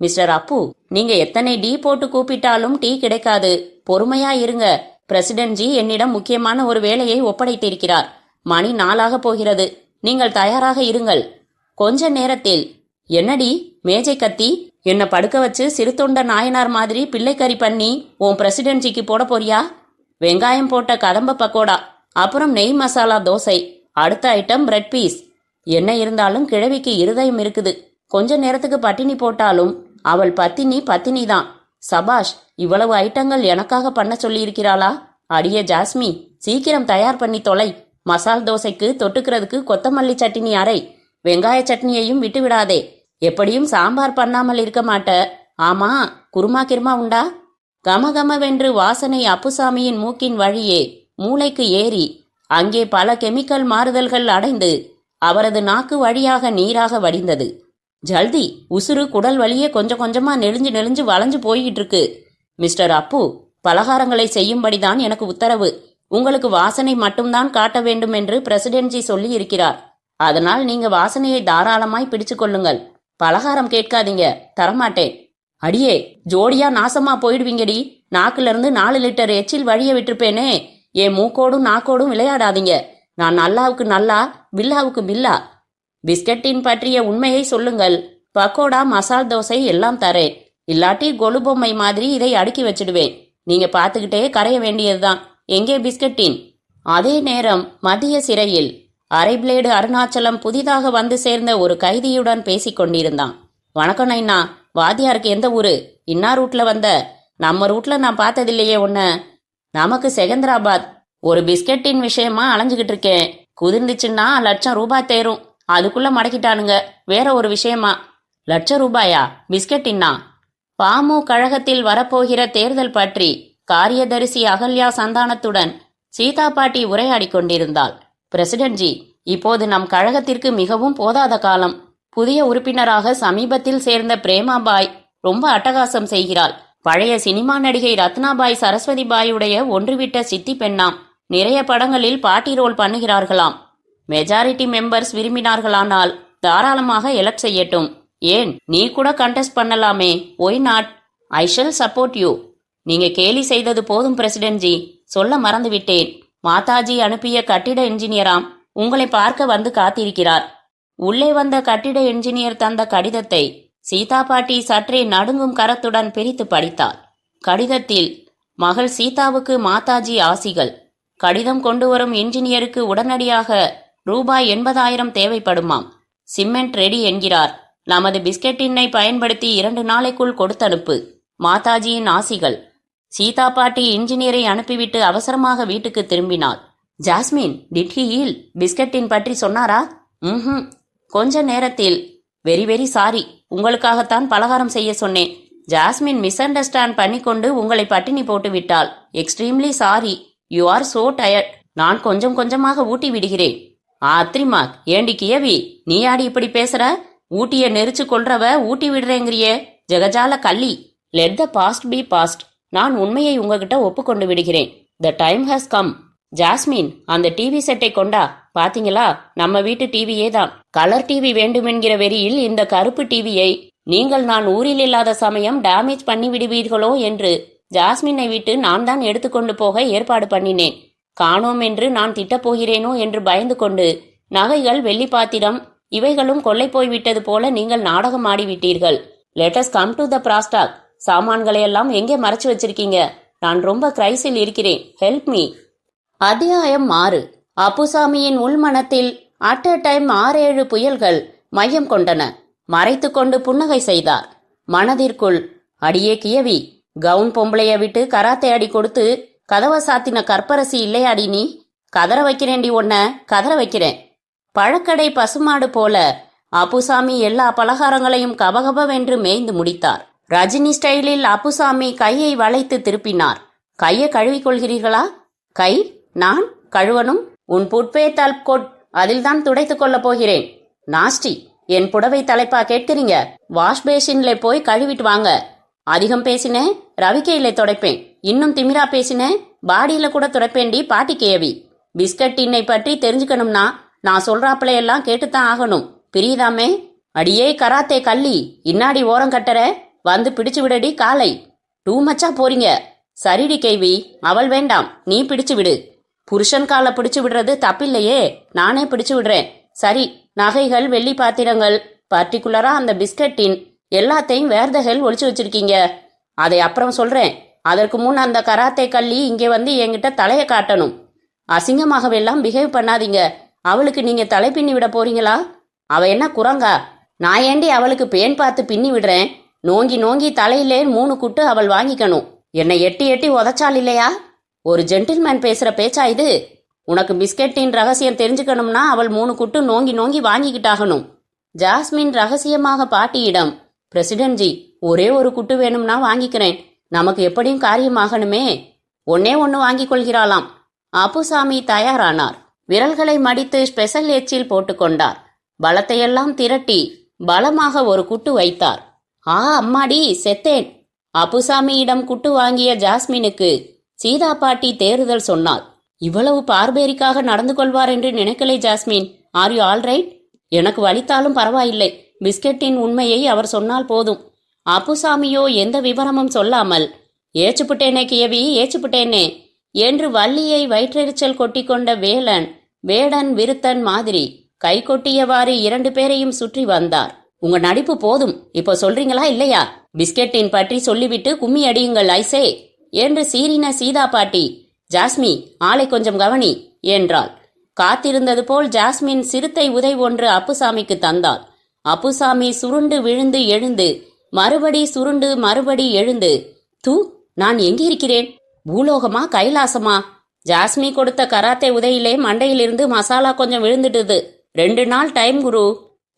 மிஸ்டர் அப்பு, நீங்க எத்தனை டீ போட்டு கூப்பிட்டாலும் டீ கிடைக்காது. பொறுமையா இருங்க. பிரசிடென்ட் ஜி என்னிடம் முக்கியமான ஒரு வேலையை ஒப்படைத்திருக்கிறார். மணி 4 போகிறது. நீங்கள் தயாராக இருங்கள். கொஞ்ச நேரத்தில். என்னடி மேஜை கத்தி? என்ன படுக்க வச்சு சிறுத்தொண்ட நாயனார் மாதிரி பிள்ளைக்கறி பண்ணி உன் பிரசிடென்ட் ஜிக்கு போட போறியா? வெங்காயம் போட்ட கதம்ப பக்கோடா, அப்புறம் நெய் மசாலா தோசை, அடுத்த ஐட்டம் பிரெட் பீஸ். என்ன இருந்தாலும் கிழவிக்கு இருதயம் இருக்குது. கொஞ்ச நேரத்துக்கு பட்டினி போட்டாலும் அவள் பத்தினி தான். சபாஷ், இவ்வளவு ஐட்டங்கள் எனக்காக பண்ண சொல்லி இருக்கிறாளா? அடியே ஜாஸ்மி, சீக்கிரம் தயார் பண்ணி தொலை. மசால் தோசைக்கு தொட்டுக்கிறதுக்கு கொத்தமல்லி சட்னி அரை. வெங்காய சட்னியையும் விட்டு விடாதே. எப்படியும் சாம்பார் பண்ணாமல் இருக்க மாட்ட. ஆமா, குருமா கிருமா உண்டா? கமகமவென்று வாசனை அப்புசாமியின் மூக்கின் வழியே மூளைக்கு ஏறி அங்கே பல கெமிக்கல் மாறுதல்கள் அடைந்து அவரது நாக்கு வழியாக நீராக வடிந்தது. ஜல்தி, உசுறு குடல் வழியே கொஞ்சம் கொஞ்சமா நெளிஞ்சு வளைஞ்சு போய்கிட்டு இருக்கு. மிஸ்டர் அப்பு, பலகாரங்களை செய்யும்படிதான் எனக்கு உத்தரவு. உங்களுக்கு வாசனை மட்டும்தான் காட்ட வேண்டும் என்று பிரசிடென்ட் ஜி சொல்லி இருக்கிறார். அதனால் நீங்க வாசனையை தாராளமாய் பிடிச்சு கொள்ளுங்கள். பலகாரம் கேட்காதீங்க, தரமாட்டேன். அடியே, ஜோடியா நாசமா போயிடுவீங்கடி. நாக்குல இருந்து 4 லிட்டர் எச்சில் வழிய விட்டுருப்பேனே. என் மூக்கோடும் நாக்கோடும் விளையாடாதீங்க. நான் நல்லாவுக்கு நல்லா, பில்லாவுக்கு பில்லா. பிஸ்கட்டின் பற்றிய உண்மையை சொல்லுங்கள். பக்கோடா, மசால் தோசை எல்லாம் தரேன். இல்லாட்டி கொலு பொம்மை மாதிரி இதை அடுக்கி வச்சிடுவேன். நீங்க பார்த்துக்கிட்டே கரைய வேண்டியதுதான். எங்கே பிஸ்கட்டின்? அதே நேரம் மத்திய சிறையில் அரை பிளேடு அருணாச்சலம் புதிதாக வந்து சேர்ந்த ஒரு கைதியுடன் பேசிக் கொண்டிருந்தான். வணக்கம் நைனா, வாத்தியாருக்கு எந்த ஊரு? இன்னா ரூட்ல வந்த? நம்ம ரூட்ல நான் பார்த்ததில்லையே உன்ன. நமக்கு செகந்திராபாத். ஒரு பிஸ்கட்டின் விஷயமா அலைஞ்சுகிட்டு இருக்கேன். குதிர்ந்துச்சுன்னா ₹1,00,000 தேரும். அதுக்குள்ள மடக்கிட்டானுங்க. வேற ஒரு விஷயமா. ₹1,00,000? பிஸ்கட்டின்னா? பாமு கழகத்தில் வரப்போகிற தேர்தல் பற்றி காரியதரிசி அகல்யா சந்தானத்துடன் சீதா பாட்டி உரையாடி கொண்டிருந்தாள். பிரசிடென்ட்ஜி, இப்போது நம் கழகத்திற்கு மிகவும் போதாத காலம். புதிய உறுப்பினராக சமீபத்தில் சேர்ந்த பிரேமாபாய் ரொம்ப அட்டகாசம் செய்கிறாள். பழைய சினிமா நடிகை ரத்னாபாய் சரஸ்வதி பாயுடைய ஒன்றுவிட்ட சித்தி பெண்ணாம். நிறைய படங்களில் பாட்டி ரோல் பண்ணுகிறார்களாம். மெஜாரிட்டி மெம்பர்ஸ் விரும்பினார்களானால் தாராளமாக எலக்ட் செய்யட்டும். ஏன், நீ கூட கண்டெஸ்ட் பண்ணலாமே. Why not? I shall support you. நீங்க கேலி செய்தது போதும் பிரசிடென்ட்ஜி. சொல்ல மறந்துவிட்டேன். மாதாஜி அனுப்பிய கட்டிட என்ஜினியராம் உங்களை பார்க்க வந்து காத்திருக்கிறார். உள்ளே வந்த கட்டிட என்ஜினியர் தந்த கடிதத்தை சீதா பாட்டி சற்றே நடுங்கும் கரத்துடன் பிரித்து படித்தாள். கடிதத்தில் மகள் சீதாவுக்கு மாதாஜி ஆசிகள். கடிதம் கொண்டு வரும் என்ஜினியருக்கு உடனடியாக ₹80,000 தேவைப்படுமாம். சிமெண்ட் ரெடி என்கிறார். நமது பிஸ்கட்டினை பயன்படுத்தி 2 நாளைக்குள் கொடுத்தனுப்பு. மாதாஜியின் ஆசிகள். சீதா பாட்டி இன்ஜினியரை அனுப்பிவிட்டு அவசரமாக வீட்டுக்கு திரும்பினாள். Jasmine, did he heal? பிஸ்கட்டின் பற்றி சொன்னாரா? கொஞ்ச நேரத்தில். Very very sorry. உங்களுக்காகத்தான் பலகாரம் செய்ய சொன்னேன். ஜாஸ்மின் மிஸ் அண்டர்ஸ்டாண்ட் பண்ணிக்கொண்டு உங்களை பட்டினி போட்டு விட்டாள். Extremely sorry. You are so tired. நான் கொஞ்சம் கொஞ்சமாக ஊட்டி விடுகிறேன். அத்ரிமாக், ஏண்டி கியவி, நீ ஆடி இப்படி பேசுற? ஊட்டிய நெரிச்சு கொள்றவ ஊட்டி விடுறேங்கிறியே. ஜெகஜால கள்ளி. Let the past be past. நான் உண்மையை உங்ககிட்ட ஒப்புக்கொண்டு விடுகிறேன். The time has come. Jasmine, அந்த டிவி செட்டை கொண்டா. பாத்தீங்களா, நம்ம வீட்டு டிவியே தான். கலர் டிவி வேண்டுமென்கிற வெறியில் இந்த கருப்பு டிவியை நீங்கள் நான் ஊரில் இல்லாத சமயம் டேமேஜ் பண்ணி விடுவீர்களோ என்று ஜாஸ்மினை விட்டு நான் தான் எடுத்துக்கொண்டு போக ஏற்பாடு பண்ணினேன். காணோம் என்று நான் திட்டப்போகிறேனோ என்று பயந்து கொண்டு நகைகள், வெள்ளி பாத்திரம் இவைகளும் கொள்ளை போய்விட்டது போல நீங்கள் நாடகம் ஆடிவிட்டீர்கள். Let's come to the brass tack. சாமான்களையெல்லாம் எங்கே மறைச்சு வச்சிருக்கீங்க? நான் ரொம்ப கிரைஸில் இருக்கிறேன். Help me. அத்தியாயம் 6. அப்புசாமியின் உள்மனத்தில் அட் அ டைம் 6-7 புயல்கள் மையம் கொண்டன. மறைத்து கொண்டு புன்னகை செய்தார். மனதிற்குள், அடியே கியவி, கவுன் பொம்பளைய விட்டு கராத்தே அடி கொடுத்து கதவை சாத்தின கற்பரசி இல்லையாடி நீ? கதற வைக்கிறேன்டி ஒன்ன, கதற வைக்கிறேன். பழக்கடை பசுமாடு போல அப்புசாமி எல்லா பலகாரங்களையும் கபகபவென்று மேய்ந்து முடித்தார். ரஜினி ஸ்டைலில் அப்புசாமி கையை வளைத்து திருப்பினார். கையை கழுவிக்கொள்கிறீர்களா? கை நான் கழுவனும்? உன் புட்பே தல்கொட், அதில்தான் துடைத்துக் கொள்ளப் போகிறேன். நாஸ்டி, என் புடவை தலைப்பா கேட்கிறீங்க? வாஷ் பேசின்ல போய் கழுவிட்டு வாங்க. அதிகம் பேசினேன், ரவிக்கையில துடைப்பேன். இன்னும் திமிரா பேசினேன், பாடியில கூட துடைப்பேண்டி பாட்டி கேவி. பிஸ்கட் டின்னை பற்றி தெரிஞ்சுக்கணும்னா நான் சொல்றாப்பிளையெல்லாம் கேட்டுத்தான் ஆகணும். பிரியுதாமே? அடியே கராத்தே கள்ளி, இன்னாடி ஓரம் கட்டற, வந்து பிடிச்சு விடடி காலை. டூ மச்சா போறீங்க. சரிடி கேவி, அவள் வேண்டாம், நீ பிடிச்சு விடு. புருஷன் காலை பிடிச்சு விடுறது தப்பில்லையே, நானே பிடிச்சு விடுறேன். சரி, நகைகள், வெள்ளி பாத்திரங்கள், பர்டிகுலரா அந்த பிஸ்கட்டின் எல்லாத்தையும் வேர் த ஹெல் ஒளிச்சு வச்சிருக்கீங்க. அதை அப்புறம் சொல்றேன். அதற்கு முன் அந்த கராத்தே கள்ளி இங்கே வந்து என்கிட்ட தலையை காட்டணும். அசிங்கமாகவெல்லாம் பிஹேவ் பண்ணாதீங்க. அவளுக்கு நீங்க தலை பின்னி விட போறீங்களா? அவ என்ன குரங்கா? நான் ஏண்டி அவளுக்கு பேன் பார்த்து பின்னி விடுறேன்? நோங்கி நோங்கி தலையிலே 3 குட்டு அவள் வாங்கிக்கணும். என்னை எட்டி எட்டி உதச்சால் இல்லையா? ஒரு ஜென்டில்மேன் பேசுற பேச்சா இது? உனக்கு பிஸ்கட்டின் ரகசியம் தெரிஞ்சுக்கணும்னா அவள் 3 குட்டு நோங்கி நோங்கி வாங்கிக்கிட்டாகணும். ஜாஸ்மின் ரகசியமாக பாட்டியிடம், பிரசிடென்ட்ஜி, ஒரே ஒரு குட்டு வேணும்னா வாங்கிக்கிறேன். நமக்கு எப்படியும் காரியமாகணுமே. ஒன்னே ஒன்று வாங்கிக் கொள்கிறாளாம். அப்புசாமி தயாரானார். விரல்களை மடித்து ஸ்பெஷல் எச்சில் போட்டுக்கொண்டார். பலத்தையெல்லாம் திரட்டி பலமாக ஒரு குட்டு வைத்தார். அம்மாடி, செத்தேன். அப்புசாமியிடம் குட்டு வாங்கிய ஜாஸ்மினுக்கு சீதா பாட்டி தேறுதல் சொன்னாள். இவ்வளவு பார்பேரிக்காக நடந்து கொள்வார் என்று நினைக்கலை Jasmine. Are you all right? எனக்கு வலித்தாலும் பரவாயில்லை. பிஸ்கட்டின் உண்மையை அவர் சொன்னால் போதும். அப்புசாமியோ எந்த விவரமும் சொல்லாமல், ஏச்சுப்புட்டேனே கியவி, ஏச்சுப்புட்டேனே. என்று வள்ளியை வயிற்றெரிச்சல் கொட்டிக்கொண்ட வேடன் விருத்தன் மாதிரி கை கொட்டியவாறு 2 பேரையும் சுற்றி வந்தார். உங்க நடிப்பு போதும், இப்போ சொல்றீங்களா இல்லையா? பிஸ்கெட்டின் பற்றி சொல்லிவிட்டு கும்மி அடியுங்கள் ஐசே என்று சீறின சீதா பாட்டி. ஜாஸ்மி, ஆளை கொஞ்சம் கவனி என்றாள். காத்திருந்தது போல் ஜாஸ்மின் சிறுத்தை உதை ஒன்று அப்புசாமிக்கு தந்தாள். அப்புசாமி சுருண்டு விழுந்து எழுந்து மறுபடி சுருண்டு மறுபடி எழுந்து, தூ, நான் எங்கிருக்கிறேன்? பூலோகமா கைலாசமா? ஜாஸ்மி கொடுத்த கராத்தே உதையிலே மண்டையிலிருந்து மசாலா கொஞ்சம் விழுந்துட்டுது. 2 நாள் டைம் குரு.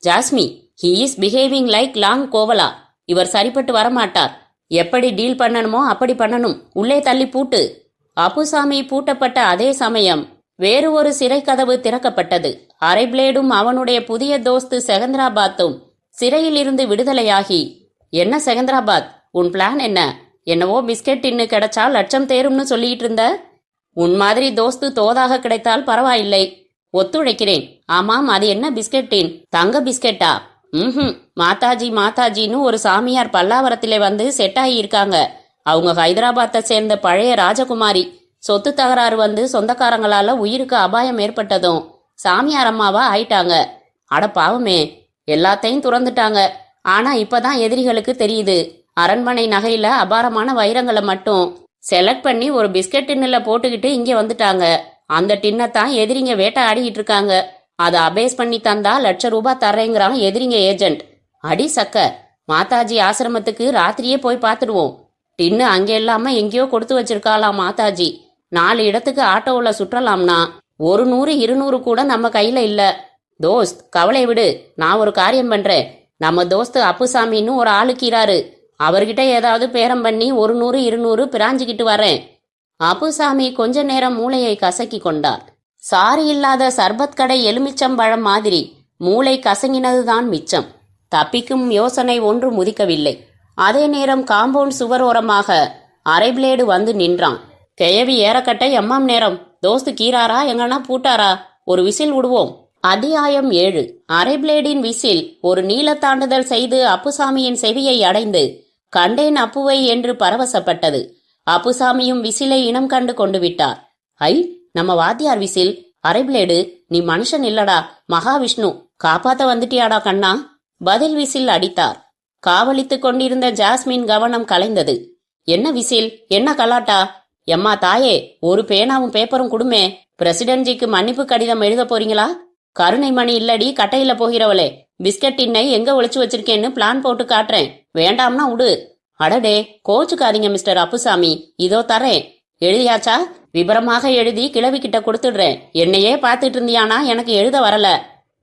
Jasmine, he is behaving like long koala. இவர் சரிப்பட்டு வரமாட்டார். எப்படி டீல் பண்ணணுமோ அப்படி பண்ணணும். உள்ளே தள்ளி பூட்டு. அப்புசாமி பூட்டப்பட்ட அதே சமயம் வேறு ஒரு சிறை கதவு திறக்கப்பட்டது. அரை பிளேடும் அவனுடைய புதிய தோஸ்து செகந்திராபாத்தும் சிறையில் இருந்து விடுதலையாகி, என்ன செகந்திராபாத், உன் பிளான் என்ன? என்னவோ பிஸ்கெட் டின்னு கிடைச்சா லட்சம் தேரும்னு சொல்லிட்டு இருந்த. உன் மாதிரி தோஸ்து தோதாக கிடைத்தால் பரவாயில்லை, ஒத்துழைக்கிறேன். ஆமாம், அது என்ன பிஸ்கெட் டின்? தங்க பிஸ்கெட்டா? மாதாஜின்னு ஒரு சாமியார் பல்லாவரத்திலே வந்து செட் ஆகி இருக்காங்க. அவங்க ஹைதராபாத்தை சேர்ந்த பழைய ராஜகுமாரி. சொத்து தகராறு வந்து சொந்தக்காரங்களால உயிருக்கு அபாயம் ஏற்பட்டதும் சாமியார் அம்மாவா ஆயிட்டாங்க. அட பாவமே, எல்லாத்தையும் துறந்துட்டாங்க. ஆனா இப்பதான் எதிரிகளுக்கு தெரியுது, அரண்மனை நகையில அபாரமான வைரங்களை மட்டும் செலக்ட் பண்ணி ஒரு பிஸ்கெட் டின்னுல போட்டுக்கிட்டு இங்க வந்துட்டாங்க. அந்த டின்னத்தான் எதிரிங்க வேட்டை ஆடிக்கிட்டு இருக்காங்க. அதை அபேஸ் பண்ணி தந்தா ₹1,00,000 தர்றேங்கிறான் எதிரிங்க ஏஜென்ட். அடி சக்க, மாதாஜி ஆசிரமத்துக்கு ராத்திரியே போய் பார்த்துடுவோம். டின்னு அங்கே இல்லாம எங்கேயோ கொடுத்து வச்சிருக்காளாம் மாதாஜி. 4 இடத்துக்கு ஆட்டோவில் சுற்றலாம்னா 100 200 கூட நம்ம கையில இல்ல. தோஸ்த், கவலை விடு, நான் ஒரு காரியம் பண்றேன். நம்ம தோஸ்து அப்புசாமின்னு ஒரு ஆளுக்கிறாரு. அவர்கிட்ட ஏதாவது பேரம் பண்ணி 100 200 பிராஞ்சிக்கிட்டு வரேன். அப்புசாமி கொஞ்ச நேரம் மூளையை கசக்கி கொண்டார். சாரி இல்லாத சர்பத் கடை எலுமிச்சம்பழம் மாதிரி மூளை கசங்கினதுதான் மிச்சம். தப்பிக்கும் யோசனை ஒன்று முதிக்கவில்லை. அதே நேரம் காம்பவுண்ட் சுவரோரமாக அரை பிளேடு வந்து நின்றான். கிழவி ஏறக்கட்டை எம்மாம் நேரம். தோஸ்து கீராரா எங்கன்னா பூட்டாரா? ஒரு விசில் விடுவோம். அத்தியாயம் 7. அரை பிளேடின் விசில் ஒரு நீள தாண்டுதல் செய்து அப்புசாமியின் செவியை அடைந்து கண்டேன் அப்புவை என்று பரவசப்பட்டது. அப்புசாமியும் விசிலை இனம் கண்டு கொண்டு விட்டார். ஐ, நம்ம வாத்தியார் விசில். அரை பிளேடு, நீ மனுஷன் இல்லடா, மகாவிஷ்ணு. காப்பாத்த வந்துட்டியாடா கண்ணா. பதில் விசில் அடித்தார். காவலித்துக் கொண்டிருந்த ஜாஸ்மின் கவனம் கலைந்தது. என்ன விசில், என்ன கலாட்டா? எம்மா தாயே, ஒரு பேனாவும் பேப்பரும் குடுமே. பிரசிடென்ட்ஜிக்கு மன்னிப்பு கடிதம் எழுத போறீங்களா? கருணை மணி இல்லடி, கட்டையில போகிறவளே. பிஸ்கட் டின்னை எங்க ஒளிச்சு வச்சிருக்கேன்னு பிளான் போட்டு காட்டுறேன். வேண்டாம்னா உடு. அடடே, கோச்சுக்காதீங்க மிஸ்டர் அப்புசாமி, இதோ தரேன். எழுதியாச்சா? விபரமாக எழுதி கிழவி கிட்ட கொடுத்துடுறேன். என்னையே பார்த்துட்டு இருந்தியானா எனக்கு எழுத வரல.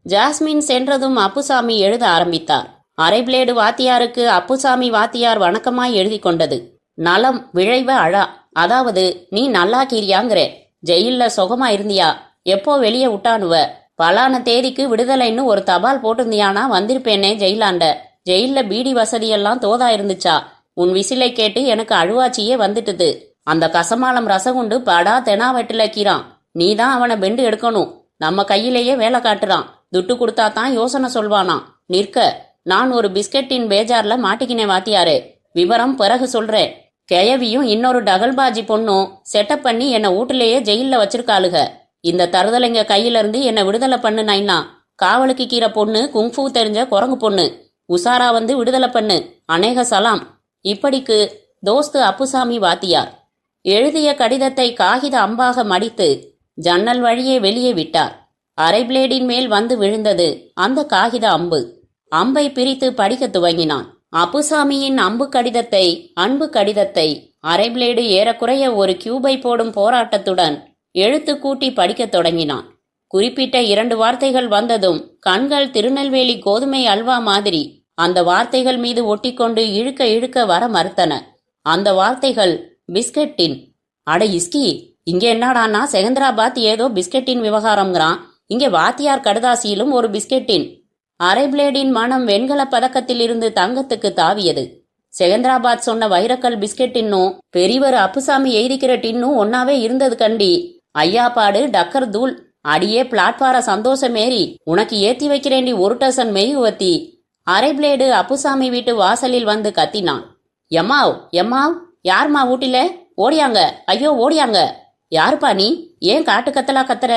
ஜாஸ்மின் சென்றதும் அப்புசாமி எழுத ஆரம்பித்தார். அரை பிளேடு வாத்தியாருக்கு அப்புசாமி வாத்தியார் வணக்கமாய் எழுதி கொண்டது. நலம் விழைவ அழா. அதாவது, நீ நல்லா கீரியாங்கிற. ஜெயில்ல சுகமா இருந்தியா? எப்போ வெளியே விட்டானுவ? பலான தேதிக்கு விடுதலைன்னு ஒரு தபால் போட்டிருந்தியானா வந்திருப்பேனே ஜெயிலாண்ட. ஜெயில்ல பீடி வசதியெல்லாம் தோதா இருந்துச்சா? உன் விசிலை கேட்டு எனக்கு அழுவாச்சியே வந்துட்டுது. அந்த கசமாலம் ரசகுண்டு படா தெனாவெட்டில கீரான். நீதான் அவனை பெண்டு எடுக்கணும். நம்ம கையிலேயே வேலை காட்டுறான். துட்டு கொடுத்தா தான் யோசனை சொல்வானா. நிற்க, நான் ஒரு பிஸ்கெட்டின் பேஜார்ல மாட்டிக்கினேன் வாத்தியாரே. விவரம் பிறகு சொல்றேன். கிழவியும் இன்னொரு டகல்பாஜி பொண்ணும் செட்டப் பண்ணி என்னை வீட்டிலேயே ஜெயில வச்சிருக்காளுக. இந்த தருதலைங்க கையில இருந்து என்னை விடுதலை பண்ணு நைனா. காவலுக்கு கீரை பொண்ணு, குங்ஃபூ தெரிஞ்ச குரங்கு பொண்ணு. உசாரா வந்து விடுதலை பண்ணு. அநேக சலாம். இப்படிக்கு தோஸ்து அப்புசாமி வாத்தியார். எழுதிய கடிதத்தை காகித அம்பாக மடித்து ஜன்னல் வழியே வெளியே விட்டார். அரை பிளேடின் மேல் வந்து விழுந்தது அந்த காகித அம்பு. அம்பை பிரித்து படிக்க துவங்கினான். அப்புசாமியின் அன்பு கடிதத்தை அரை பிளேடு ஏறக்குறைய ஒரு கியூபை போடும் போராட்டத்துடன் எழுத்து கூட்டி படிக்கத் தொடங்கினான். குறிப்பிட்ட 2 வார்த்தைகள் வந்ததும் கண்கள் திருநெல்வேலி கோதுமை அல்வா மாதிரி அந்த வார்த்தைகள் மீது ஒட்டிக்கொண்டு இழுக்க இழுக்க வர மறுத்தன. அந்த வார்த்தைகள் பிஸ்கெட்டின். அட இஸ்கி, இங்கே என்னடானா செகந்திராபாத் ஏதோ பிஸ்கெட்டின் விவகாரம்ங்கிறான். இங்கே வாத்தியார் கடுதாசியிலும் ஒரு பிஸ்கெட்டின். அரை பிளேடின் மனம் வெண்கல பதக்கத்தில் இருந்து தங்கத்துக்கு தாவியது. செகந்திராபாத் சொன்ன வைரக்கல் பிஸ்கெட்டின்னும் பெரியவர் அப்புசாமி எழுதிக்கிற டின்னும் ஒன்னாவே இருந்தது கண்டி. ஐயாப்பாடு டக்கர் தூள். அடியே பிளாட்பார சந்தோஷமேறி உனக்கு ஏத்தி வைக்கிறேண்டி 1 டசன் மெய்குவத்தி. அரை பிளேடு அப்புசாமி வீட்டு வாசலில் வந்து கத்தினான். எம்மாவ், யார்மா வீட்டில? ஓடியாங்க, ஐயோ ஓடியாங்க. யாருப்பா நீ? ஏன் காட்டு கத்தலா கத்துற?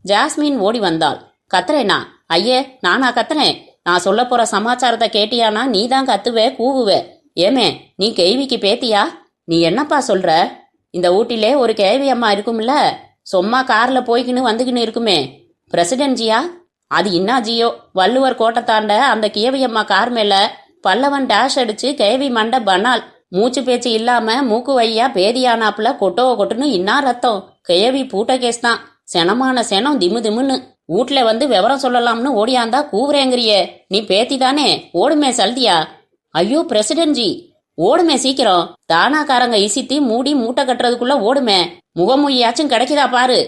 ஜாஸ்மின் ஓடி வந்தாள். கத்துறேனா? ஐயே, நானா கத்துறேன்? நான் சொல்ல போற சமாச்சாரத்தை கேட்டியானா நீ தான் கத்துவே கூவுவே. ஏமே, நீ கேள்விக்கு பேத்தியா? நீ என்னப்பா சொல்ற? இந்த ஊட்டிலே ஒரு கேள்வி அம்மா இருக்கும்ல, சும்மா கார்ல போய்க்கின்னு வந்துக்கின்னு இருக்குமே, பிரசிடென்ட் ஜியா? அது இன்னா ஜியோ, வள்ளுவர் கோட்டை தாண்ட அந்த கேவி அம்மா கார் மேல பல்லவன் டேஷ் அடிச்சு கேவி மண்டை பனால், மூச்சு பேச்சு இல்லாம மூக்கு வையா பேதியானாப்புல கொட்டோ கொட்டுன்னு இன்னா ரத்தம். கேவி பூட்ட கேஸ் தான். செனமான செனம் திமு திமுன்னு. வீட்ல வந்து விவரம் சொல்லலாம்னு ஓடியாந்தா கூவுறேங்கிறியே, நீ பேத்தி தானே? ஓடுமே சல்தியா. ஐயோ பிரசிடென்ட் ஜி, ஓடுமே சீக்கிரம். தானாக்காரங்க இசித்தி மூடி மூட்டை கட்டுறதுக்குள்ள ஓடுமே. முகமொழியாச்சும் கிடைக்குதா பாரு.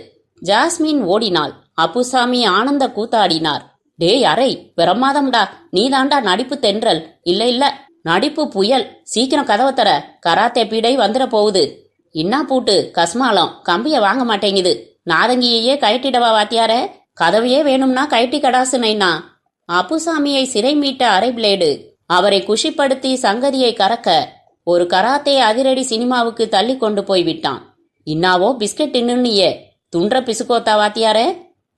ஜாஸ்மின் ஓடினாள். அப்புசாமி ஆனந்த கூத்தாடினார். டேய் அரை, பிரமாதம்டா. நீதாண்டா நடிப்பு தென்றல். இல்ல இல்ல, நடிப்பு புயல். சீக்கிரம் கதவை தர, கராத்தே பீடை வந்துட போகுது. இன்னா பூட்டு கஸ்மாலம், கம்பிய வாங்க மாட்டேங்குது. நாதங்கியையே கயட்டிடவா வாத்தியாரே? கதவையே வேணும்னா கயட்டி கடாசு நைனா. அப்புசாமியை சிறை மீட்ட அரை பிளேடு அவரை குஷிப்படுத்தி சங்கதியை கறக்க ஒரு கராத்தே அதிரடி சினிமாவுக்கு தள்ளி கொண்டு போய் விட்டான். இன்னாவோ பிஸ்கட் தின்னுன்னியே, துன்ற பிசுகோத்தா வாத்தியாரே?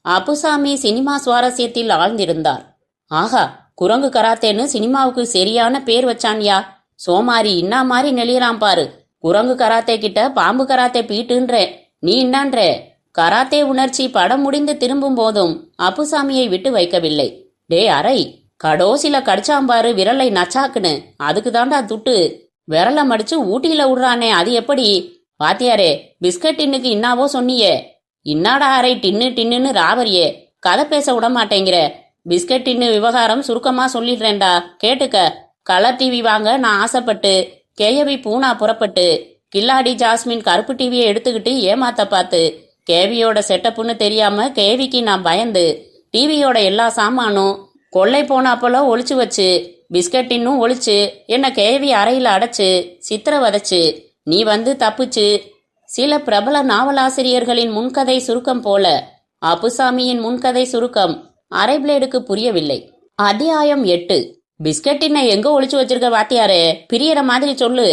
அப்புசாமி சினிமா சுவாரஸ்யத்தில் ஆழ்ந்திருந்தார். ஆஹா, குரங்கு கராத்தேன்னு சினிமாவுக்கு சரியான பேர் வச்சான்யா. சோமாரி இன்னா மாதிரி நெளியறான் பாரு. குரங்கு கராத்தே கிட்ட பாம்பு கராத்தே பீட்டுன்றே, நீ இன்னான்றே. கராத்தே உணர்ச்சி படம் முடிந்து திரும்பும் போதும் அப்புசாமியை விட்டு வைக்கவில்லை. டே அரை, கடோசில கடிச்சாம்பாரு விரலை நச்சாக்குன்னு, அதுக்கு தாண்டா துட்டு. விரலை மடிச்சு ஊட்டியில விடுறானே, அது எப்படி? வாத்தியாரே, பிஸ்கட் டின்னுக்கு இன்னாவோ சொன்னியே. இன்னாடா அரை டின்னு டின்னுன்னு ராவரியே, கதை பேச விட மாட்டேங்கிற. பிஸ்கட் டின்னு விவகாரம் சுருக்கமா சொல்லிடுறேன்டா, கேட்டுக்க. கலர் டிவி வாங்க நான் ஆசைப்பட்டு, கேவி பூனா புறப்பட்டு, கில்லாடி ஜாஸ்மின் கருப்பு டிவியை எடுத்துக்கிட்டு ஏமாத்த பார்த்து, கேவியோட செட்டப்புன்னு தெரியாம கேவிக்கு நான் பயந்து, டிவியோட எல்லா சாமானும் கொள்ளை போனாப்போல ஒளிச்சு வச்சு, பிஸ்கட் இன்னும் ஒளிச்சு, என்ன கேவி அறையில் அடைச்சு சித்திர வதச்சு, நீ வந்து தப்புச்சு. சில பிரபல நாவலாசிரியர்களின் முன்கதை சுருக்கம் போல அப்புசாமியின் முன்கதை சுருக்கம் அரை பிளேடுக்கு புரியவில்லை. அத்தியாயம் 8. பிஸ்கட்டினை எங்க ஒளிச்சு வச்சிருக்க வாத்தியாரே? பிரியற மாதிரி சொல்லு.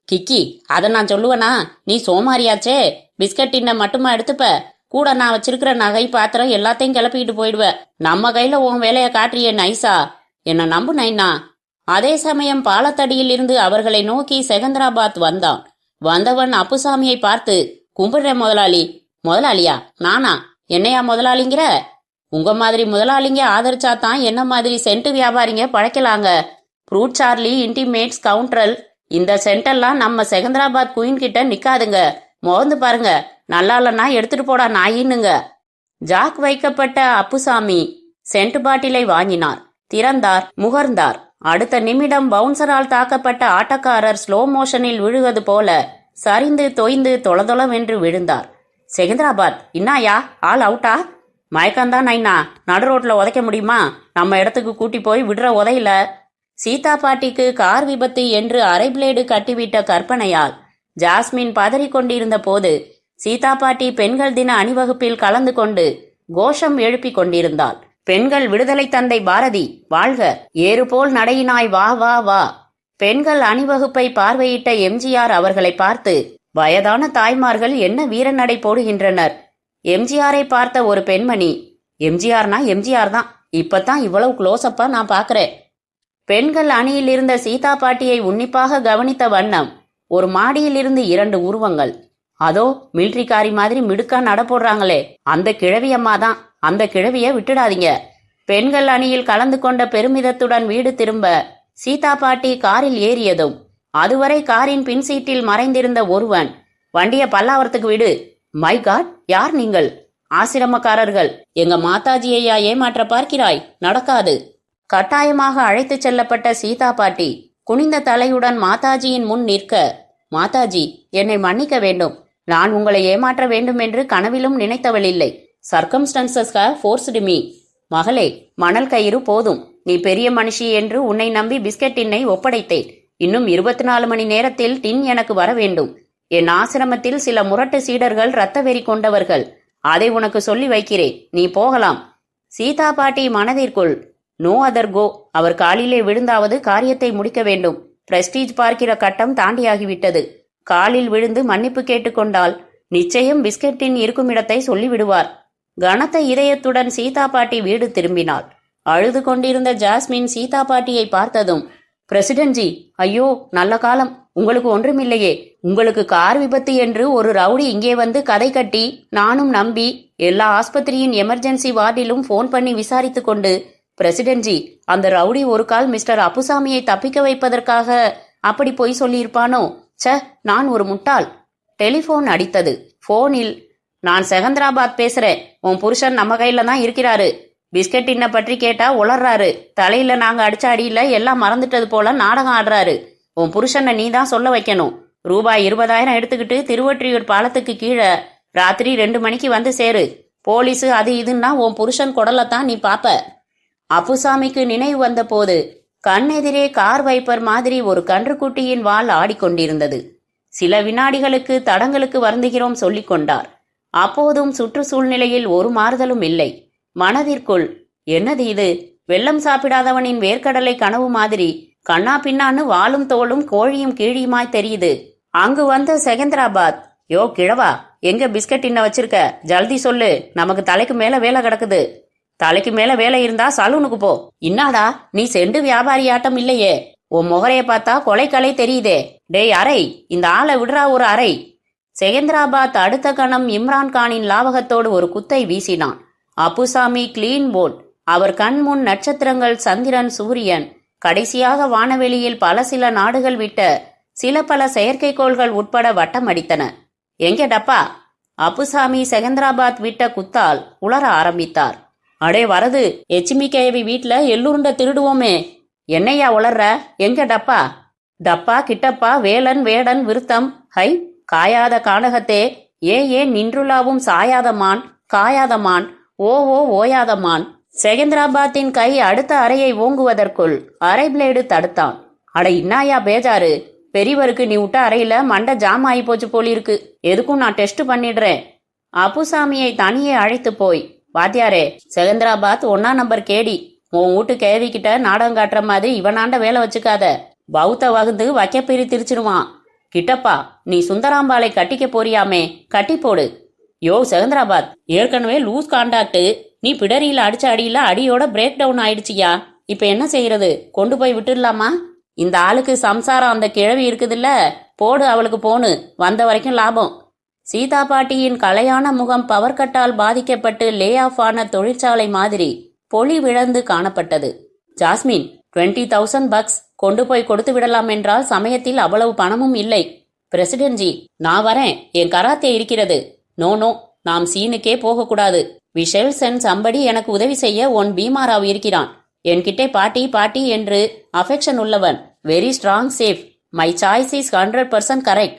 கிக்கி, அதை நான் சொல்லுவேனா? நீ சோமாரியாச்சே. பிஸ்கட் டின்ன மட்டுமா எடுத்துப்ப? கூட நான் வச்சிருக்கிற நகை பாத்திரம் எல்லாத்தையும் கிளப்பிக்கிட்டு போயிடுவ. நம்ம கையில உன் வேலையை காட்டுறிய நைசா. என்ன நம்பு நைனா. அதே சமயம் பாலத்தடியில் இருந்து அவர்களை நோக்கி செகந்திராபாத் வந்தான். வந்தவன் அப்புசாமியை பார்த்து, கும்பிடுறேன் முதலாளி. முதலாளியா? நானா? என்னையா முதலாளிங்கிற? உங்க மாதிரி முதலாளிங்க ஆதரிச்சாதான் என்ன மாதிரி சென்ட் வியாபாரிங்க பழைக்கலாங்க. ஃப்ரூட் சார்லி, இன்டிமேட்ஸ், கவுண்டரல், இந்த சென்டெல்லாம் நம்ம செகந்திராபாத் குயின் கிட்ட நிக்காதுங்க. மோந்து பாருங்க, நல்லா இல்லைன்னா எடுத்துட்டு போடா நாயின்னுங்க. ஜாக் வைக்கப்பட்ட அப்புசாமி சென்ட் பாட்டிலை வாங்கினார். திறந்தார், முகர்ந்தார். அடுத்த நிமிடம் பவுன்சரால் தாக்கப்பட்ட ஆட்டக்காரர் ஸ்லோ மோஷனில் விழுவது போல சரிந்து தொய்ந்து தொளதொளவென்று விழுந்தார். செகந்திராபாத், இன்னாயா? ஆள் அவுட்டா? மயக்கம்தான் நைனா. நடு ரோட்ல உதைக்க முடியுமா? நம்ம இடத்துக்கு கூட்டி போய் விடுற உதையில. சீதா பாட்டிக்கு கார் விபத்து என்று அரை பிளேடு கட்டிவிட்ட கற்பனையால் ஜாஸ்மின் பதறிக்கொண்டிருந்த போது சீதா பாட்டி பெண்கள் தின அணிவகுப்பில் கலந்து கொண்டு கோஷம் எழுப்பிக் கொண்டிருந்தாள். பெண்கள் விடுதலை தந்தை பாரதி வாழ்க, ஏறுபோல் நடையினாய் வா வா வா. பெண்கள் அணிவகுப்பை பார்வையிட்ட எம்ஜிஆர் அவர்களை பார்த்து, வயதான தாய்மார்கள் என்ன வீரநடை போடுகின்றனர். எம்ஜிஆரை பார்த்த ஒரு பெண்மணி, எம்ஜிஆர்னா எம்ஜிஆர் தான், இப்பதான் இவ்வளவு க்ளோஸ்அப்பா நான் பாக்குறேன். பெண்கள் அணியில் இருந்த சீதா பாட்டியை உன்னிப்பாக கவனித்த வண்ணம் ஒரு மாடியில் இருந்து 2 உருவங்கள், அதோ மிலிட்ரிக்காரி மாதிரி மிடுக்கா நட போடுறாங்களே, அந்த கிழவியம்மா தான். அந்த கிழவிய விட்டுடாதீங்க. பெண்கள் அணியில் கலந்து கொண்ட பெருமிதத்துடன் வீடு திரும்ப சீதா பாட்டி காரில் ஏறியதும் அதுவரை காரின் பின் சீட்டில் மறைந்திருந்த ஒருவன், வண்டிய பல்லாவரத்துக்கு விடு. மை காட், யார் நீங்கள்? ஆசிரமக்காரர்கள். எங்க மாதாஜியையா ஏமாற்ற பார்க்கிறாய்? நடக்காது. கட்டாயமாக அழைத்துச் செல்லப்பட்ட சீதா பாட்டி குனிந்த தலையுடன் மாதாஜியின் முன் நிற்க, மாதாஜி, என்னை மன்னிக்க வேண்டும். நான் உங்களை ஏமாற்ற வேண்டும் என்று கனவிலும் நினைத்தவளில்லை. Circumstances have forced me. மகளே, மணல் கயிறு போதும். நீ பெரிய மனுஷி என்று உன்னை நம்பி பிஸ்கட் டின்னை ஒப்படைத்தேன். இன்னும் 24 மணி நேரத்தில் டின் எனக்கு வர வேண்டும். என் ஆசிரமத்தில் சில முரட்டு சீடர்கள் இரத்த வெறி கொண்டவர்கள். அதை உனக்கு சொல்லி வைக்கிறேன். நீ போகலாம். சீதா பாட்டி மனதிற்குள், நோ அதர் கோ. அவர் காலிலே விழுந்தாவது காரியத்தை முடிக்க வேண்டும். பிரஸ்டீஜ் பார்க்கிற கட்டம் தாண்டியாகிவிட்டது. காலில் விழுந்து மன்னிப்பு கேட்டுக்கொண்டால் நிச்சயம் பிஸ்கட்டின் இருக்குமிடத்தை சொல்லிவிடுவார். கனத்த இதயத்துடன் சீதா பாட்டி வீடு திரும்பினாள். அழுது கொண்டிருந்த ஜாஸ்மின் சீதா பாட்டியை பார்த்ததும், பிரசிடென்ட்ஜி, ஐயோ நல்ல காலம், உங்களுக்கு ஒன்றுமில்லையே. உங்களுக்கு கார் விபத்து என்று ஒரு ரவுடி இங்கே வந்து கதை கட்டி நானும் நம்பி எல்லா ஆஸ்பத்திரியின் எமர்ஜென்சி வார்டிலும் போன் பண்ணி விசாரித்து கொண்டு, பிரசிடென்ட்ஜி, அந்த ரவுடி ஒரு கால் மிஸ்டர் அப்புசாமியை தப்பிக்க வைப்பதற்காக அப்படி பொய் சொல்லியிருப்பானோ? நான் ஒரு முட்டாள். டெலிபோன் அடித்தது. போனில், நான் செகந்திராபாத் பேசுறேன். உன் புருஷன் நம்ம கையில தான் இருக்கிறாரு. பிஸ்கட் இன்ன பற்றி கேட்டா உளர்றாரு. தலையில நாங்க அடிச்ச அடியில எல்லாம் மறந்துட்டது போல நாடகம் ஆடுறாரு. உன் புருஷனை நீ தான் சொல்ல வைக்கணும். ரூபாய் 20,000 எடுத்துக்கிட்டு திருவொற்றியூர் பாலத்துக்கு கீழே ராத்திரி 2 மணிக்கு வந்து சேரு. போலீஸு அது இதுன்னா உன் புருஷன் குடலத்தான் நீ பாப்ப. அப்புசாமிக்கு நினைவு வந்த போது கண்ணெதிரே கார் வைப்பர் மாதிரி ஒரு கன்றுக்குட்டியின் வால் ஆடிக்கொண்டிருந்தது. சில வினாடிகளுக்கு தடங்களுக்கு வருந்துகிறோம் சொல்லிக் கொண்டார். அப்போதும் சுற்றுச்சூழ்நிலையில் ஒரு மாறுதலும் இல்லை. மனதிற்குள், என்னது இது, வெள்ளம் சாப்பிடாதவனின் வேர்க்கடலை கனவு மாதிரி கண்ணா பின்னான்னு வாலும் தோளும் கோழியும் கீழியுமாய் தெரியுது. அங்கு வந்த செகந்திராபாத், யோ கிழவா, எங்க பிஸ்கட் இன்ன வச்சிருக்க, ஜல்தி சொல்லு, நமக்கு தலைக்கு மேல வேலை கிடக்குது. தலைக்கு மேல வேலை இருந்தா சலூனுக்கு போ. இன்னாடா நீ செண்டு வியாபாரியாட்டம் இல்லையே, உன் முகரைய பார்த்தா கொலைக்கலை தெரியுதே. டேய் அறை, இந்த ஆளை விடுறா ஒரு அறை. செகந்திராபாத் அடுத்த கணம் இம்ரான்கானின் லாவகத்தோடு ஒரு குத்தை வீசினான். Appusami clean bowled. அவர் கண் முன் நட்சத்திரங்கள், சந்திரன், சூரியன், கடைசியாக வானவெளியில் பல சில நாடுகள் விட்ட சில பல செயற்கைக்கோள்கள் உட்பட வட்டம் அடித்தன. எங்கே டப்பா? அப்புசாமி செகந்திராபாத் விட்ட குத்தால் உளர ஆரம்பித்தார். அடே வரது, எச்மிகேவி வீட்ல எள்ளுருண்ட திருடுவோமே. என்னையா உளர்ற? எங்க டப்பா? டப்பா, கிட்டப்பா, வேலன், வேடன், விருத்தம், ஹை காயாத கானகத்தே, ஏன் நின்றுலாவும் சாயாதமான், காயாதமான், ஓ ஓயாதமான். செகந்திராபாத்தின் கை அடுத்த அறையை ஓங்குவதற்குள் அரை பிளேடு தடுத்தான். அட இன்னாயா பேஜாரு, பெரியவருக்கு நீ விட்ட அறையில மண்டை ஜாம் ஆகி போச்சு போலிருக்கு. எதுக்கும் நான் டெஸ்ட் பண்ணிடுறேன். அப்புசாமியை தனியே அழைத்து போய், வாத்தியாரே, செகந்திராபாத் 1ஆம் நம்பர் கேடி. உன் வீட்டு கேவிக்கிட்ட நாடகம் காட்டுற மாதிரி இவனாண்ட வேலை வச்சுக்காத. பௌத்த வகுந்து வைக்கப்பெறி திரிச்சிருவான். கிட்டப்பா, நீ சுந்தராம்பாளை கட்டிக்க போறியாமே, கட்டி போடு. யோ செகந்திராபாத், ஏற்கனவே லூஸ் கான்டாக்ட். நீ பிடரியில அடிச்ச அடியில அடியோட பிரேக் டவுன் ஆயிடுச்சியா. இப்ப என்ன செய்யறது? கொண்டு போய் விட்டுடலாமா? இந்த ஆளுக்கு சம்சாரம் அந்த கிழவி இருக்குதுல்ல, போடு அவளுக்கு போனு, வந்த வரைக்கும் லாபம். சீதா பாட்டியின் கலையான முகம் பவர் கட்டால் பாதிக்கப்பட்டு லே ஆஃப் ஆன தொழிற்சாலை மாதிரி பொலி விழந்து காணப்பட்டது. ஜாஸ்மின், 20,000 பக்ஸ் கொண்டு போய் கொடுத்து விடலாம் என்றால் சமயத்தில் அவ்வளவு பணமும் இல்லை. பிரசிடென்ட்ஜி, நான் வரேன், என் கராத்தே இருக்கிறது. நோ, நாம் சீனுக்கே போகக்கூடாது. விஷல் சென் சம்படி எனக்கு உதவி செய்ய உன் பீமாராவ் இருக்கிறான். என்கிட்டே பாட்டி பாட்டி என்று அஃபெக்ஷன் உள்ளவன். Very strong safe. My choice is 100% correct.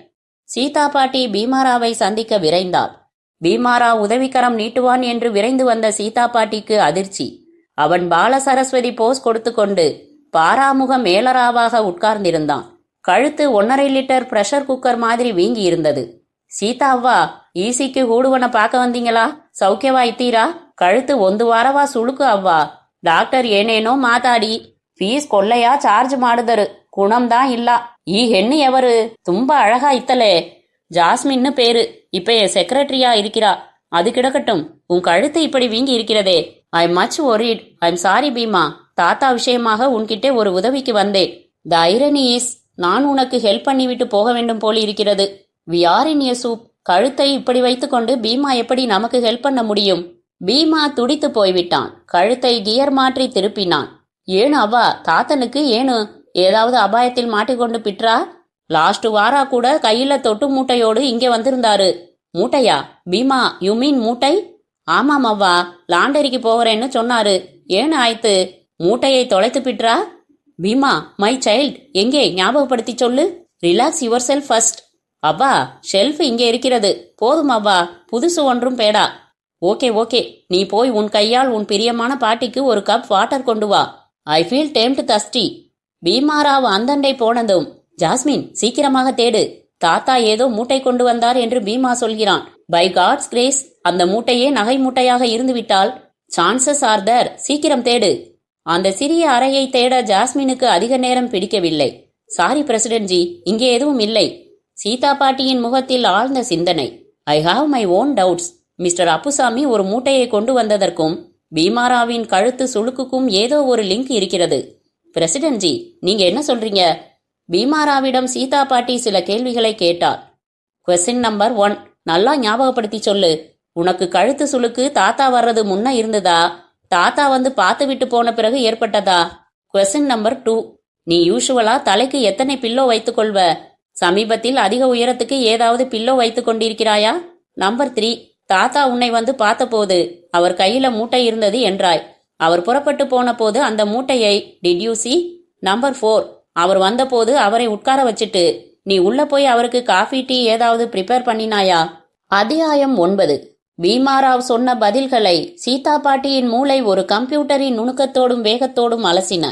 Sita பாட்டி பீமாராவை சந்திக்க விரைந்தாள். பீமாராவ் உதவிக்கரம் நீட்டுவான் என்று விரைந்து வந்த சீதா பாட்டிக்கு அதிர்ச்சி. அவன் பால சரஸ்வதி போஸ் கொடுத்து கொண்டு பாராமுக மேலராவாக உட்கார்ந்திருந்தான். கழுத்து 1.5 லிட்டர் பிரஷர் குக்கர் மாதிரி வீங்கி இருந்தது. சீதாவா, ஈசிக்கு கூடுவன பார்க்க வந்தீங்களா? சௌக்கியவா இத்தீரா? கழுத்து 1 ವಾರವಾ ಸುಳುಕು ಅವ್ವ. ಡಾಕ್ಟರ್ ಏನೇನೋ ಮಾತಾಡಿ ಫೀಸ್ ಕೊಲ್ಲೆಯಾ ಚಾರ್ಜ್ ಮಾಡಿದರು. குணம்தான் இல்ல. ஈ ஹெண்ணு எவரு? தும்ப அழகா இத்தலே. ஜாஸ்மின்னு பேரு. இப்ப என் செக்ரட்டரியா இருக்கிறா. அது கிடக்கட்டும், உன் கழுத்து இப்படி வீங்கி இருக்கிறதே. I much worried. I'm sorry Bhima. தாத்தா விஷயமாக உன்கிட்ட ஒரு உதவிக்கு வந்தேன். த ஐரனி இஸ், நான் உனக்கு ஹெல்ப் பண்ணிவிட்டு போக வேண்டும் போல இருக்கிறது. We are in a soup. கழுத்தை இப்படி வைத்துக்கொண்டு பீமா எப்படி நமக்கு ஹெல்ப் பண்ண முடியும்? பீமா துடித்து போய்விட்டான். கழுத்தை கியர் மாற்றி திருப்பினான். ஏனு அவ்வா, தாத்தனுக்கு ஏனு? ஏதாவது அபாயத்தில் மாட்டிக்கொண்டு பிட்ரா? லாஸ்ட் வாரா கூட கையில தொட்டு மூட்டையோடு இங்கே வந்திருந்தாரு. மூட்டையா? பீமா, யூ மீன் மூட்டை? ஆமாம் அவ்வா, லாண்டரிக்கு போகிறேன்னு சொன்னாரு. ஏன்னு ஆய்த்து? மூட்டையை தொலைத்து பிட்ரா? பீமா, மை சைல்ட், எங்கே ஞாபகப்படுத்தி சொல்லு. Relax your self first. அவ்வா, ஷெல்ஃப் இங்கே இருக்கிறது. போதும் அவ்வா, புதுசு ஒன்றும் பேடா. ஓகே, நீ போய் உன் கையால் உன் பிரியமான பாட்டிக்கு ஒரு கப் வாட்டர் கொண்டு வா. I feel டேம்ட் தஸ்டி. பீமாராவ் அந்தண்டை போனதும், ஜாஸ்மின் சீக்கிரமாக தேடு. தாத்தா ஏதோ மூட்டை கொண்டு வந்தார் என்று பீமா சொல்கிறான். பை காட்ஸ் கிரேஸ், அந்த மூட்டையே நகை மூட்டையாக இருந்துவிட்டால் சான்சஸ் ஆர் தேர். சீக்கிரம் தேடு. அந்த சிறிய அறையை தேட ஜாஸ்மினுக்கு அதிக நேரம் பிடிக்கவில்லை. சாரி பிரசிடென்ட்ஜி, இங்கே எதுவும் இல்லை. சீதா பாட்டியின் முகத்தில் ஆழ்ந்த சிந்தனை. I have my own doubts. Mister Appusamy ஒரு மூட்டையை கொண்டு வந்ததற்கும் பீமாராவின் கழுத்து சுளுக்குக்கும் ஏதோ ஒரு லிங்க் இருக்கிறது. பிரசிடென்ட் ஜி, நீங்க என்ன சொல்றீங்க? பீமாராவிடம் சீதா பாட்டி சில கேள்விகளை கேட்டார். கொஸ்டின் நம்பர் 1, நல்லா ஞாபகப்படுத்தி சொல்லு. உனக்கு கழுத்து சுளுக்கு தாத்தா வர்றது முன்ன இருந்ததா, தாத்தா வந்து பார்த்து விட்டு போன பிறகு ஏற்பட்டதா? கொஸ்டின் நம்பர் 2, நீ யூசுவலா தலைக்கு எத்தனை பில்லோ வைத்துக் கொள்வ? சமீபத்தில் அதிக உயரத்துக்கு ஏதாவது பில்லோ வைத்துக் கொண்டிருக்கிறாயா? நம்பர் 3, தாத்தா உன்னை வந்து பார்த்தபோது அவர் கையில மூட்டை இருந்தது என்றாய். அவர் புறப்பட்டு போன போது அந்த மூட்டையை டிட் யூ see? நம்பர் 4, அவர் வந்தபோது அவரை உட்கார வச்சுட்டு நீ உள்ள போய் அவருக்கு காஃபி டீ ஏதாவது ப்ரிப்பேர் பண்ணினாயா? அத்தியாயம் 9. பீமாராவ் சொன்ன பதில்களை சீதா பாட்டியின் மூளை ஒரு கம்ப்யூட்டரின் நுணுக்கத்தோடும் வேகத்தோடும் அலசின.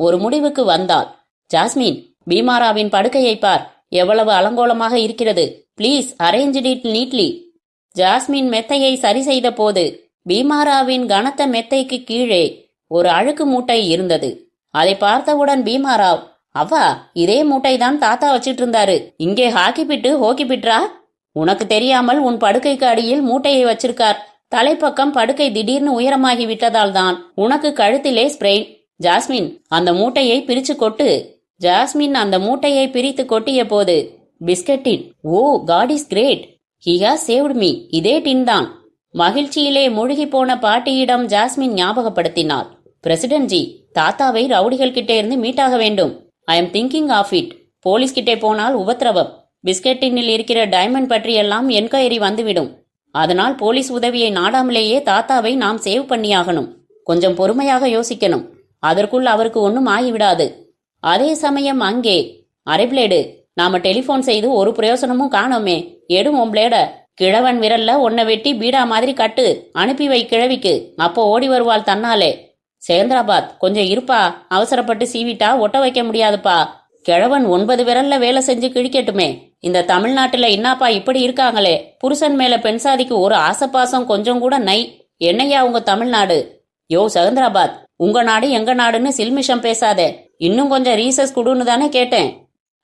ஒரு முடிவுக்கு வந்தாள். ஜாஸ்மின், பீமாராவின் படுக்கையை பார், எவ்வளவு அலங்கோலமாக இருக்கிறது. Please arrange it neatly. Jasmine மெத்தையை சரி செய்த போது பீமாராவின் கனத்த மெத்தைக்கு கீழே ஒரு அழுக்கு மூட்டை இருந்தது. அதை பார்த்தவுடன் பீமாராவ், அவ்வா, இதே மூட்டை தான் தாத்தா வச்சிட்டு இருந்தாரு. இங்கே ஹாக்கி பிட்டு ஹோக்கி பிட்ரா? உனக்கு தெரியாமல் உன் படுக்கைக்கு அடியில் மூட்டையை வச்சிருக்கார். தலைப்பக்கம் படுக்கை திடீர்னு உயரமாகி விட்டதால் தான் உனக்கு கழுத்திலே ஸ்ப்ரெயின். ஜாஸ்மின், அந்த மூட்டையை பிரிச்சு கொட்டு. ஜாஸ்மின் அந்த மூட்டையை பிரித்து கொட்டிய போது பிஸ்கட்டின், oh God is great, he has saved me, இதே டின் தான். மகிழ்ச்சியிலே மூழ்கி போன பாட்டியிடம் ஜாஸ்மின் ஞாபகப்படுத்தினாள். பிரசிடென்ட் ஜி, தாத்தாவை ரவுடிகள் கிட்டே இருந்து மீட்டாக வேண்டும். I am thinking of it. Police கிட்டே போனால் உபத்திரவம். பிஸ்கட்டினில் இருக்கிற டைமண்ட் பற்றியெல்லாம் என்கொயரி வந்துவிடும். அதனால் போலீஸ் உதவியை நாடாமலேயே தாத்தாவை நாம் சேவ் பண்ணியாகணும். கொஞ்சம் பொறுமையாக யோசிக்கணும். அதற்குள் அவருக்கு ஒன்றும் ஆகிவிடாது. அதே சமயம் அங்கே, அரை பிளேடு, நாம டெலிஃபோன் செய்து ஒரு பிரயோசனமும் காணோமே. எடும் உன் பிளேட. கிழவன் விரல்ல உன்னை வெட்டி பீடா மாதிரி கட்டு, அனுப்பி வை கிழவிக்கு. அப்போ ஓடி வருவாள் தன்னாலே. சேந்திராபாத், கொஞ்சம் இருப்பா, அவசரப்பட்டு சீவிட்டா ஒட்ட வைக்க முடியாதுப்பா. கிழவன் 9 விரல்ல வேலை செஞ்சு கிழிக்கட்டுமே. இந்த தமிழ்நாட்டுல என்னப்பா இப்படி இருக்காங்களே. புருஷன் மேல பெண்சாதிக்கு ஒரு ஆசப்பாசம் கொஞ்சம் கூட நை. என்னையா உங்க தமிழ்நாடு? யோ சேந்திராபாத், உங்க நாடு எங்க நாடுன்னு சில்மிஷம் பேசாதே. இன்னும் கொஞ்சம் ரீசஸ் குடுன்னு தானே கேட்டேன்.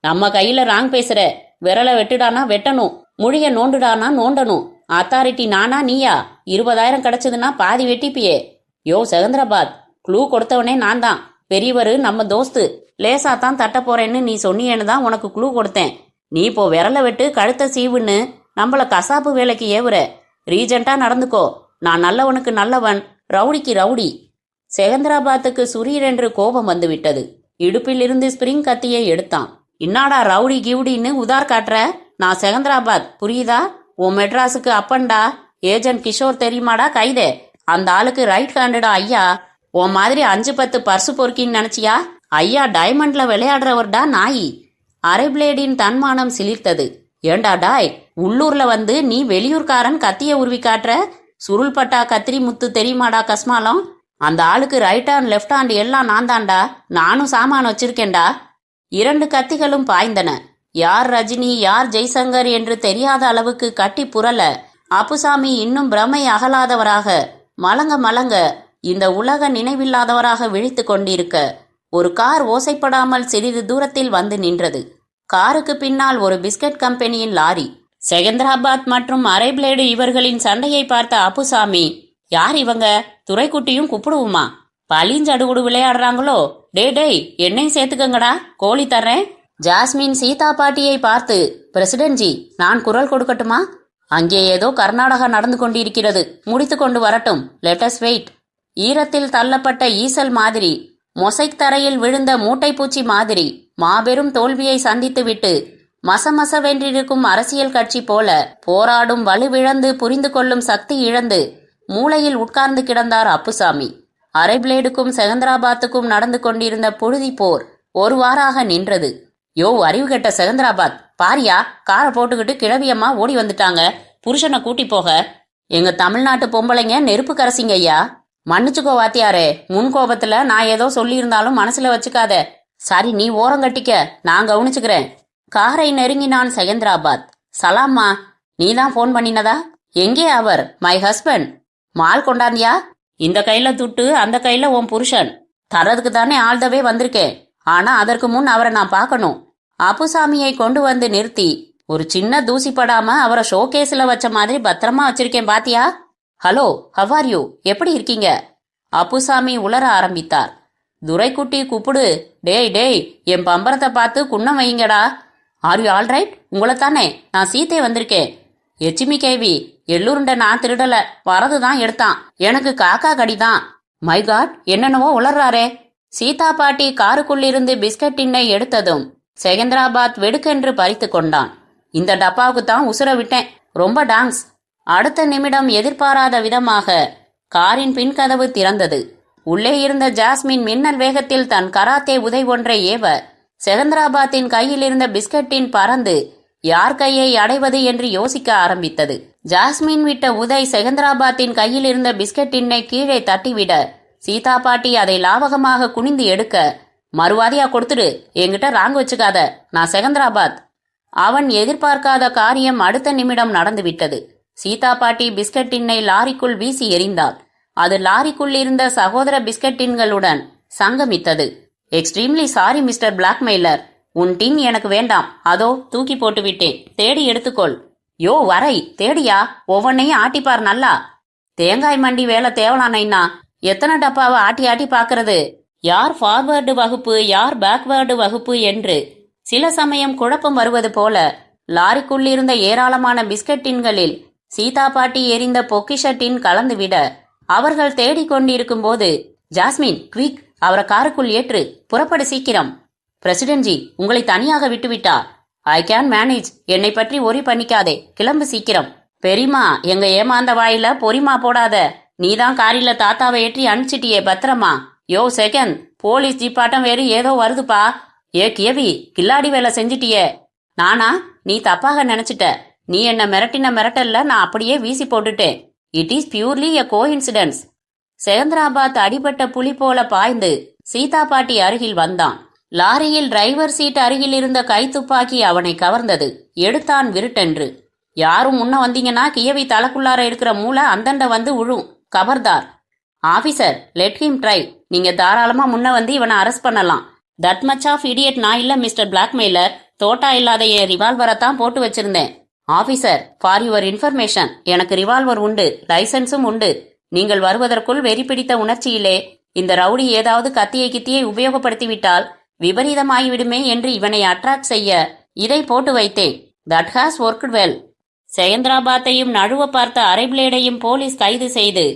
நம்ம கையில ராங் பேசுற. விரலை வெட்டுடானா வெட்டணும், முழிய நோண்டுடானா நோண்டணும். அத்தாரிட்டி நானா நீயா? 20,000 கிடைச்சதுன்னா பாதி வெட்டிப்பியே. யோ சேந்திராபாத், க்ளூ கொடுத்தவனே நான் தான். பெரியவரு நம்ம தோஸ்து. லேசா தான் தட்ட போறேன்னு நீ சொன்னியேன்னு தான் உனக்கு க்ளூ கொடுத்தேன். நீ இப்போ விரலை வெட்டு கழுத்த சீவுன்னு நம்மள கசாப்பு வேலைக்கு ஏவுற. ரீஜெண்டா நடந்துக்கோ. நான் நல்லவனுக்கு நல்லவன், ரவுடிக்கு ரவுடி. சேந்திராபாத்துக்கு சுரீரென்று கோபம் வந்து விட்டது. இடுப்பில் இருந்து ஸ்பிரிங் கத்தியை எடுத்தான். இன்னாடா ரவுடி கிவுடின்னு உதார் காட்டுற? நான் சேந்திராபாத், புரியுதா? உன் மெட்ராஸுக்கு அப்பன்டா. ஏஜென்ட் கிஷோர் தெரியுமாடா கைதே? அந்த ஆளுக்கு ரைட் ஹேண்டுடா ஐயா. உன் மாதிரி 5-10 பர்சு பொறுக்கின்னு நினைச்சியா? ஐயா டைமண்ட்ல விளையாடுறவர்டா நாயி. அரை பிளேடின் தன்மானம் சிலிர்த்தது. ஏண்டா டாய், உள்ளூர்ல வந்து நீ வெளியூர்காரன் கத்திய உருவி காட்டுற? சுருள்பட்டா கத்திரி முத்து தெரியுமாடா கஸ்மாலம்? அந்த ஆளுக்கு ரைட் ஹேண்ட் லெஃப்ட் ஹேண்ட் எல்லாம் நான் தான்டா. நானும் சாமான் வச்சிருக்கேன்டா. 2 கத்திகளும் பாய்ந்தன. யார் ரஜினி யார் ஜெய்சங்கர் என்று தெரியாத அளவுக்கு கட்டி புரள அப்புசாமி இன்னும் பிரமை அகலாதவராக மலங்க மலங்க இந்த உலக நினைவில்லாதவராக விழித்து கொண்டிருக்க ஒரு கார் ஓசைப்படாமல் சிறிது தூரத்தில் வந்து நின்றது. காருக்கு பின்னால் ஒரு பிஸ்கட் கம்பெனியின் லாரி. செகந்திராபாத் மற்றும் அரை பிளேடு இவர்களின் சண்டையை பார்த்த அப்புசாமி, யார் இவங்க? துரைக்குட்டியும் கூப்பிடுவோமா? பளிஞ்சடுகுடு விளையாடுறாங்களோ? டேய் என்னையும் சேர்த்துக்கங்கடா, கோழி தர்றேன். ஜாஸ்மின் சீதா பாட்டியை பார்த்து, பிரசிடென்ட் ஜி, நான் குரல் கொடுக்கட்டுமா? அங்கே ஏதோ கர்நாடகா நடந்து கொண்டிருக்கிறது. முடித்து கொண்டு வரட்டும். Lettuce wait. ஈரத்தில் தள்ளப்பட்ட ஈசல் மாதிரி, மொசைக் தரையில் விழுந்த மூட்டைப்பூச்சி மாதிரி மாபெரும் தோல்வியை சந்தித்துவிட்டு மசமசவென்றிருக்கும் அரசியல் கட்சி போல போராடும் வலுவிழந்து புரிந்து கொள்ளும் சக்தி இழந்து மூளையில் உட்கார்ந்து கிடந்தார் அப்புசாமி. அரை பிளேடுக்கும் செகந்திராபாத்துக்கும் நடந்து கொண்டிருந்த புழுதி போர் ஒரு வாராக நின்றது. யோ அறிவு கெட்ட செகந்திராபாத், பாரியா, காரை போட்டுக்கிட்டு கிழவியம்மா ஓடி வந்துட்டாங்க. புருஷனை கூட்டி போக. எங்க தமிழ்நாட்டு பொம்பளைங்க நெருப்பு கரசிங்க ஐயா. மன்னிச்சுக்கோ வாத்தியாரே, முன் கோபத்துல நான் ஏதோ சொல்லியிருந்தாலும் மனசுல வச்சுக்காத. சரி, நீ ஓரங்கட்டிக்க, நான் கவனிச்சுக்கிறேன். காரை நெருங்கினான் செகந்திராபாத். சலாம்மா, நீதான் போன் பண்ணினதா? எங்கே அவர்? My husband. மால் கொண்டாந்தியா? இந்த கையில துட்டு, அந்த கையில உன் புருஷன். தரதுக்கு தானே ஆள்தவே வந்திருக்கேன். ஆனா அதற்கு முன் அவரை நான் பார்க்கணும். அப்புசாமியை கொண்டு வந்து நிறுத்தி ஒரு சின்ன தூசி படாம அவரை ஷோகேஸ்ல வச்ச மாதிரி பத்திரமா வச்சிருக்கேன் பாத்தியா? Hello, how are you? எப்படி இருக்கீங்க? அப்புசாமி உளர ஆரம்பித்தார். துரைக்குட்டி கூப்பிடு. டேய் டேய், என் பம்பரத்தை பார்த்து குன்னம் வைங்கடா. Are you alright? உங்களைத்தானே, நான் சீத்தை வந்திருக்கேன். எச்சிமி கேவி, எள்ளுருண்ட நான் திருடல, வரதுதான் எடுத்தான். எனக்கு காக்கா கடிதான். மை காட், என்னென்னவோ உளர்றாரே. சீதா பாட்டி காருக்குள்ளிருந்து பிஸ்கட் டின்னை எடுத்ததும் செகந்திராபாத் வெடுக்கென்று பறித்து கொண்டான். இந்த டப்பாவுக்கு தான் உசுர விட்டேன், ரொம்ப டாங்ஸ். அடுத்த நிமிடம் எதிர்பாராத விதமாக காரின் பின்கதவு திறந்தது. உள்ளே இருந்த ஜாஸ்மின் மின்னல் வேகத்தில் தன் கராத்தே உதை ஒன்றை ஏவ செகந்திராபாத்தின் கையில் இருந்த பிஸ்கட்டின் பறந்து யார் கையை அடைவது என்று யோசிக்க ஆரம்பித்தது. ஜாஸ்மின் விட்ட உதை செகந்திராபாத்தின் கையில் இருந்த பிஸ்கட்டினை கீழே தட்டிவிட சீதா பாட்டி அதை லாவகமாக குனிந்து எடுக்க, மறுவாதியா கொடுத்துடு, என்கிட்ட ராங்கு வச்சுக்காத, நான் செகந்திராபாத். அவன் எதிர்பார்க்காத காரியம் அடுத்த நிமிடம் நடந்துவிட்டது. சீதா பாட்டி பிஸ்கட் டின்னை லாரிக்குள் வீசி எறிந்தாள். அது லாரிக்குள் இருந்த சகோதர பிஸ்கட் டின்களுடன் சங்கமித்தது. எக்ஸ்ட்ரீம்லி சாரி மிஸ்டர் பிளாக்மெயிலர், உன் டின் எனக்கு வேண்டாம், அதோ தூக்கி போட்டு விட்டேன், தேடி எடுத்துக்கொள். யோ வரை, தேடியா? ஒவ்வொன்னையும் ஆட்டிப்பார் நல்லா. தேங்காய் மண்டி வேலை தேவலானைன்னா எத்தனை டப்பாவை ஆட்டி ஆட்டி பாக்குறது? யார் ஃபார்வர்டு வகுப்பு, யார் பேக்வேர்டு வகுப்பு என்று சில சமயம் குழப்பம் வருவது போல லாரிக்குள் இருந்த ஏராளமான பிஸ்கட் டின்களில் சீதா பாட்டி எரிந்த பொக்கிஷ டின் கலந்துவிட அவர்கள் தேடிக்கொண்டிருக்கும் போது, ஜாஸ்மின் குவிக், அவரை காருக்குள் ஏற்று, புறப்படு சீக்கிரம். பிரசிடென்ட்ஜி உங்களை தனியாக விட்டுவிட்டா. ஐ கேன் மேனேஜ், என்னை பற்றி ஒரி பண்ணிக்காதே, கிளம்பு சீக்கிரம். பெரியமா, எங்க ஏமாந்த வாயில பொறிமா போடாத, நீதான் காரில தாத்தாவை ஏற்றி அனுப்பிச்சிட்டியே பத்திரமா. யோ செகண்ட், போலீஸ் ஜீப்பாட்டம் வேறு ஏதோ வருதுப்பா. ஏ கியவி, கில்லாடி வேலை செஞ்சிட்டியே. நானா? நீ தப்பாக நினைச்சிட்ட. நீ என்ன மிரட்டின மிரட்டல்ல நான் அப்படியே வீசி போட்டுட்டேன். It is purely a coincidence. Secunderabad அடிபட்ட புலி போல பாய்ந்து சீதா பாட்டி அருகில் வந்தான். லாரியில் டிரைவர் சீட் அருகில் இருந்த கைத்துப்பாக்கி அவனை கவர்ந்தது. எடுத்தான் விருட்டென்று. யாரும் முன்ன வந்தீங்கன்னா கியவி தலைக்குள்ளார இருக்கிற மூளை அந்தண்ட வந்து உழும். கபர்தார். Officer, let him try. நீங்க தாராளமா முன்ன வந்து இவனை அரெஸ்ட் பண்ணலாம். தட் மச் ஆஃப் இடியட் நான் இல்ல மிஸ்டர் பிளாக்மெயிலர். தோட்டா இல்லாத என் ரிவால்வரை தான் போட்டு வச்சிருந்தேன். ஆபீசர், ஃபார் யுவர் இன்ஃபர்மேஷன், எனக்கு ரிவால்வர் உண்டு, லைசன்ஸும் உண்டு. நீங்கள் வருவதற்குள் வெறி பிடித்த உணர்ச்சியிலே இந்த ரவுடி ஏதாவது கத்தியை கித்தியை உபயோகப்படுத்திவிட்டால் விபரீதமாகிவிடுமே என்று இவனை அட்ராக்ட் செய்ய இதை போட்டு வைத்தேன். That has worked well. செகந்திராபாத்தையும் நழுவ பார்த்த அரைபிளேடையும் போலீஸ் கைது செய்து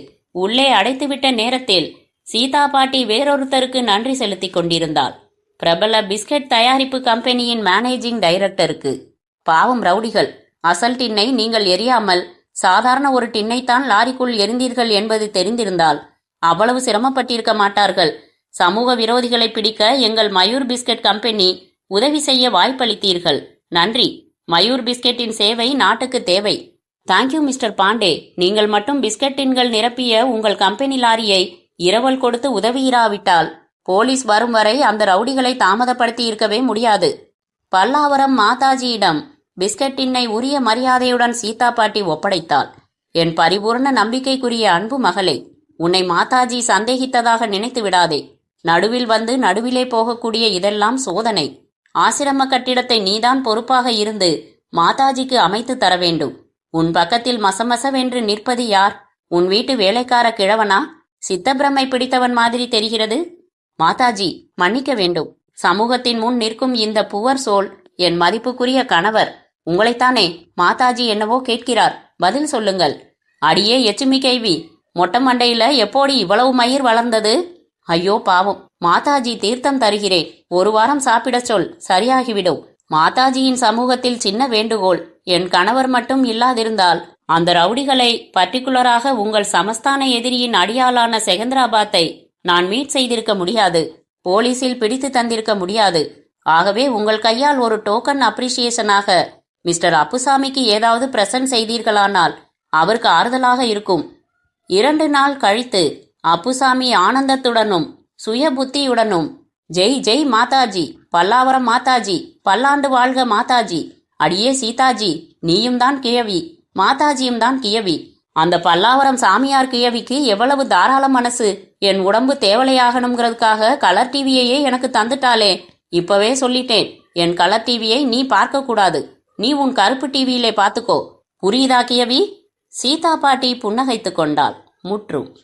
உள்ளே அடைத்துவிட்ட நேரத்தில் சீதா பாட்டி வேறொருத்தருக்கு நன்றி செலுத்திக் கொண்டிருந்தாள். பிரபல பிஸ்கட் தயாரிப்பு கம்பெனியின் மேனேஜிங் டைரக்டருக்கு. பாவம் ரவுடிகள், அசல் டின்னை நீங்கள் எரியாமல் சாதாரண ஒரு டின்னைத்தான் லாரிக்குள் எரிந்தீர்கள் என்பது தெரிந்திருந்தால் அவ்வளவு சிரமப்பட்டிருக்க மாட்டார்கள். சமூக விரோதிகளை பிடிக்க எங்கள் மயூர் பிஸ்கட் கம்பெனி உதவி செய்ய வாய்ப்பளித்தீர்கள். நன்றி. மயூர் பிஸ்கெட்டின் சேவை நாட்டுக்கு தேவை. Thank you mister Pandey. நீங்கள் மட்டும் பிஸ்கட் டின்கள் நிரப்பிய உங்கள் கம்பெனி லாரியை இரவல் கொடுத்து உதவியிராவிட்டால் போலீஸ் வரும் வரை அந்த ரவுடிகளை தாமதப்படுத்தி இருக்கவே முடியாது. பல்லாவரம் மாதாஜியிடம் பிஸ்கட் டின்னை உரிய மரியாதையுடன் சீதா பாட்டி ஒப்படைத்தாள். என் பரிபூர்ண நம்பிக்கைக்குரிய அன்பு மகளே, உன்னை மாதாஜி சந்தேகித்ததாக நினைத்து விடாதே. நடுவில் வந்து நடுவிலே போகக்கூடிய இதெல்லாம் சோதனை. ஆசிரம கட்டிடத்தை நீதான் பொறுப்பாக இருந்து மாதாஜிக்கு அமைத்து தர வேண்டும். உன் பக்கத்தில் மசமசவென்று நிற்பது யார்? உன் வீட்டு வேலைக்கார கிழவனா? சித்தப்பிரமை பிடித்தவன் மாதிரி தெரிகிறது. மாதாஜி, மன்னிக்க வேண்டும். சமூகத்தின் முன் நிற்கும் இந்த புவர் சோல் என் மதிப்புக்குரிய கணவர். உங்களைத்தானே மாதாஜி என்னவோ கேட்கிறார், பதில் சொல்லுங்கள். அடியே எச்சுமி கேள்வி, மொட்டை மண்டையில எப்போடி இவ்வளவு மயிர் வளர்ந்தது? ஐயோ பாவம். மாதாஜி தீர்த்தம் தருகிறேன், ஒரு வாரம் சாப்பிடச் சொல், சரியாகிவிடும். மாதாஜியின் சமூகத்தில் சின்ன வேண்டுகோள், என் கணவர் மட்டும் இல்லாதிருந்தால் அந்த ரவுடிகளை, பர்டிகுலராக உங்கள் சமஸ்தான எதிரியின் அடியாளான செகந்திராபாத்தை நான் மீட் செய்திருக்க முடியாது. போலீஸில் பிடித்து தந்திருக்க முடியாது. ஆகவே உங்கள் கையால் ஒரு டோக்கன் அப்ரிசியேஷனாக மிஸ்டர் அப்புசாமிக்கு ஏதாவது பிரசன்ட் செய்தீர்களானால் அவருக்கு ஆறுதலாக இருக்கும். 2 நாள் கழித்து அப்புசாமி ஆனந்தத்துடனும் சுய புத்தியுடனும் ஜெய் ஜெய் மாதாஜி, பல்லாவரம் மாதாஜி, பல்லாண்டு வாழ்க மாதாஜி, அடியே சீதாஜி, நீயும் தான் கிழவி, மாதாஜியும் தான் கிழவி. அந்த பல்லாவரம் சாமியார் கிழவிக்கு எவ்வளவு தாராள மனசு. என் உடம்பு தேவலையாகணுங்கிறதுக்காக கலர் டிவியையே எனக்கு தந்துட்டாளே. இப்பவே சொல்லிட்டேன், என் கலர் டிவியை நீ பார்க்க கூடாது. நீ உன் கருப்பு டிவியிலே பார்த்துக்கோ. புரியுதா கியவி? சீதா பாட்டி புன்னகைத்து கொண்டாள். முற்றும்.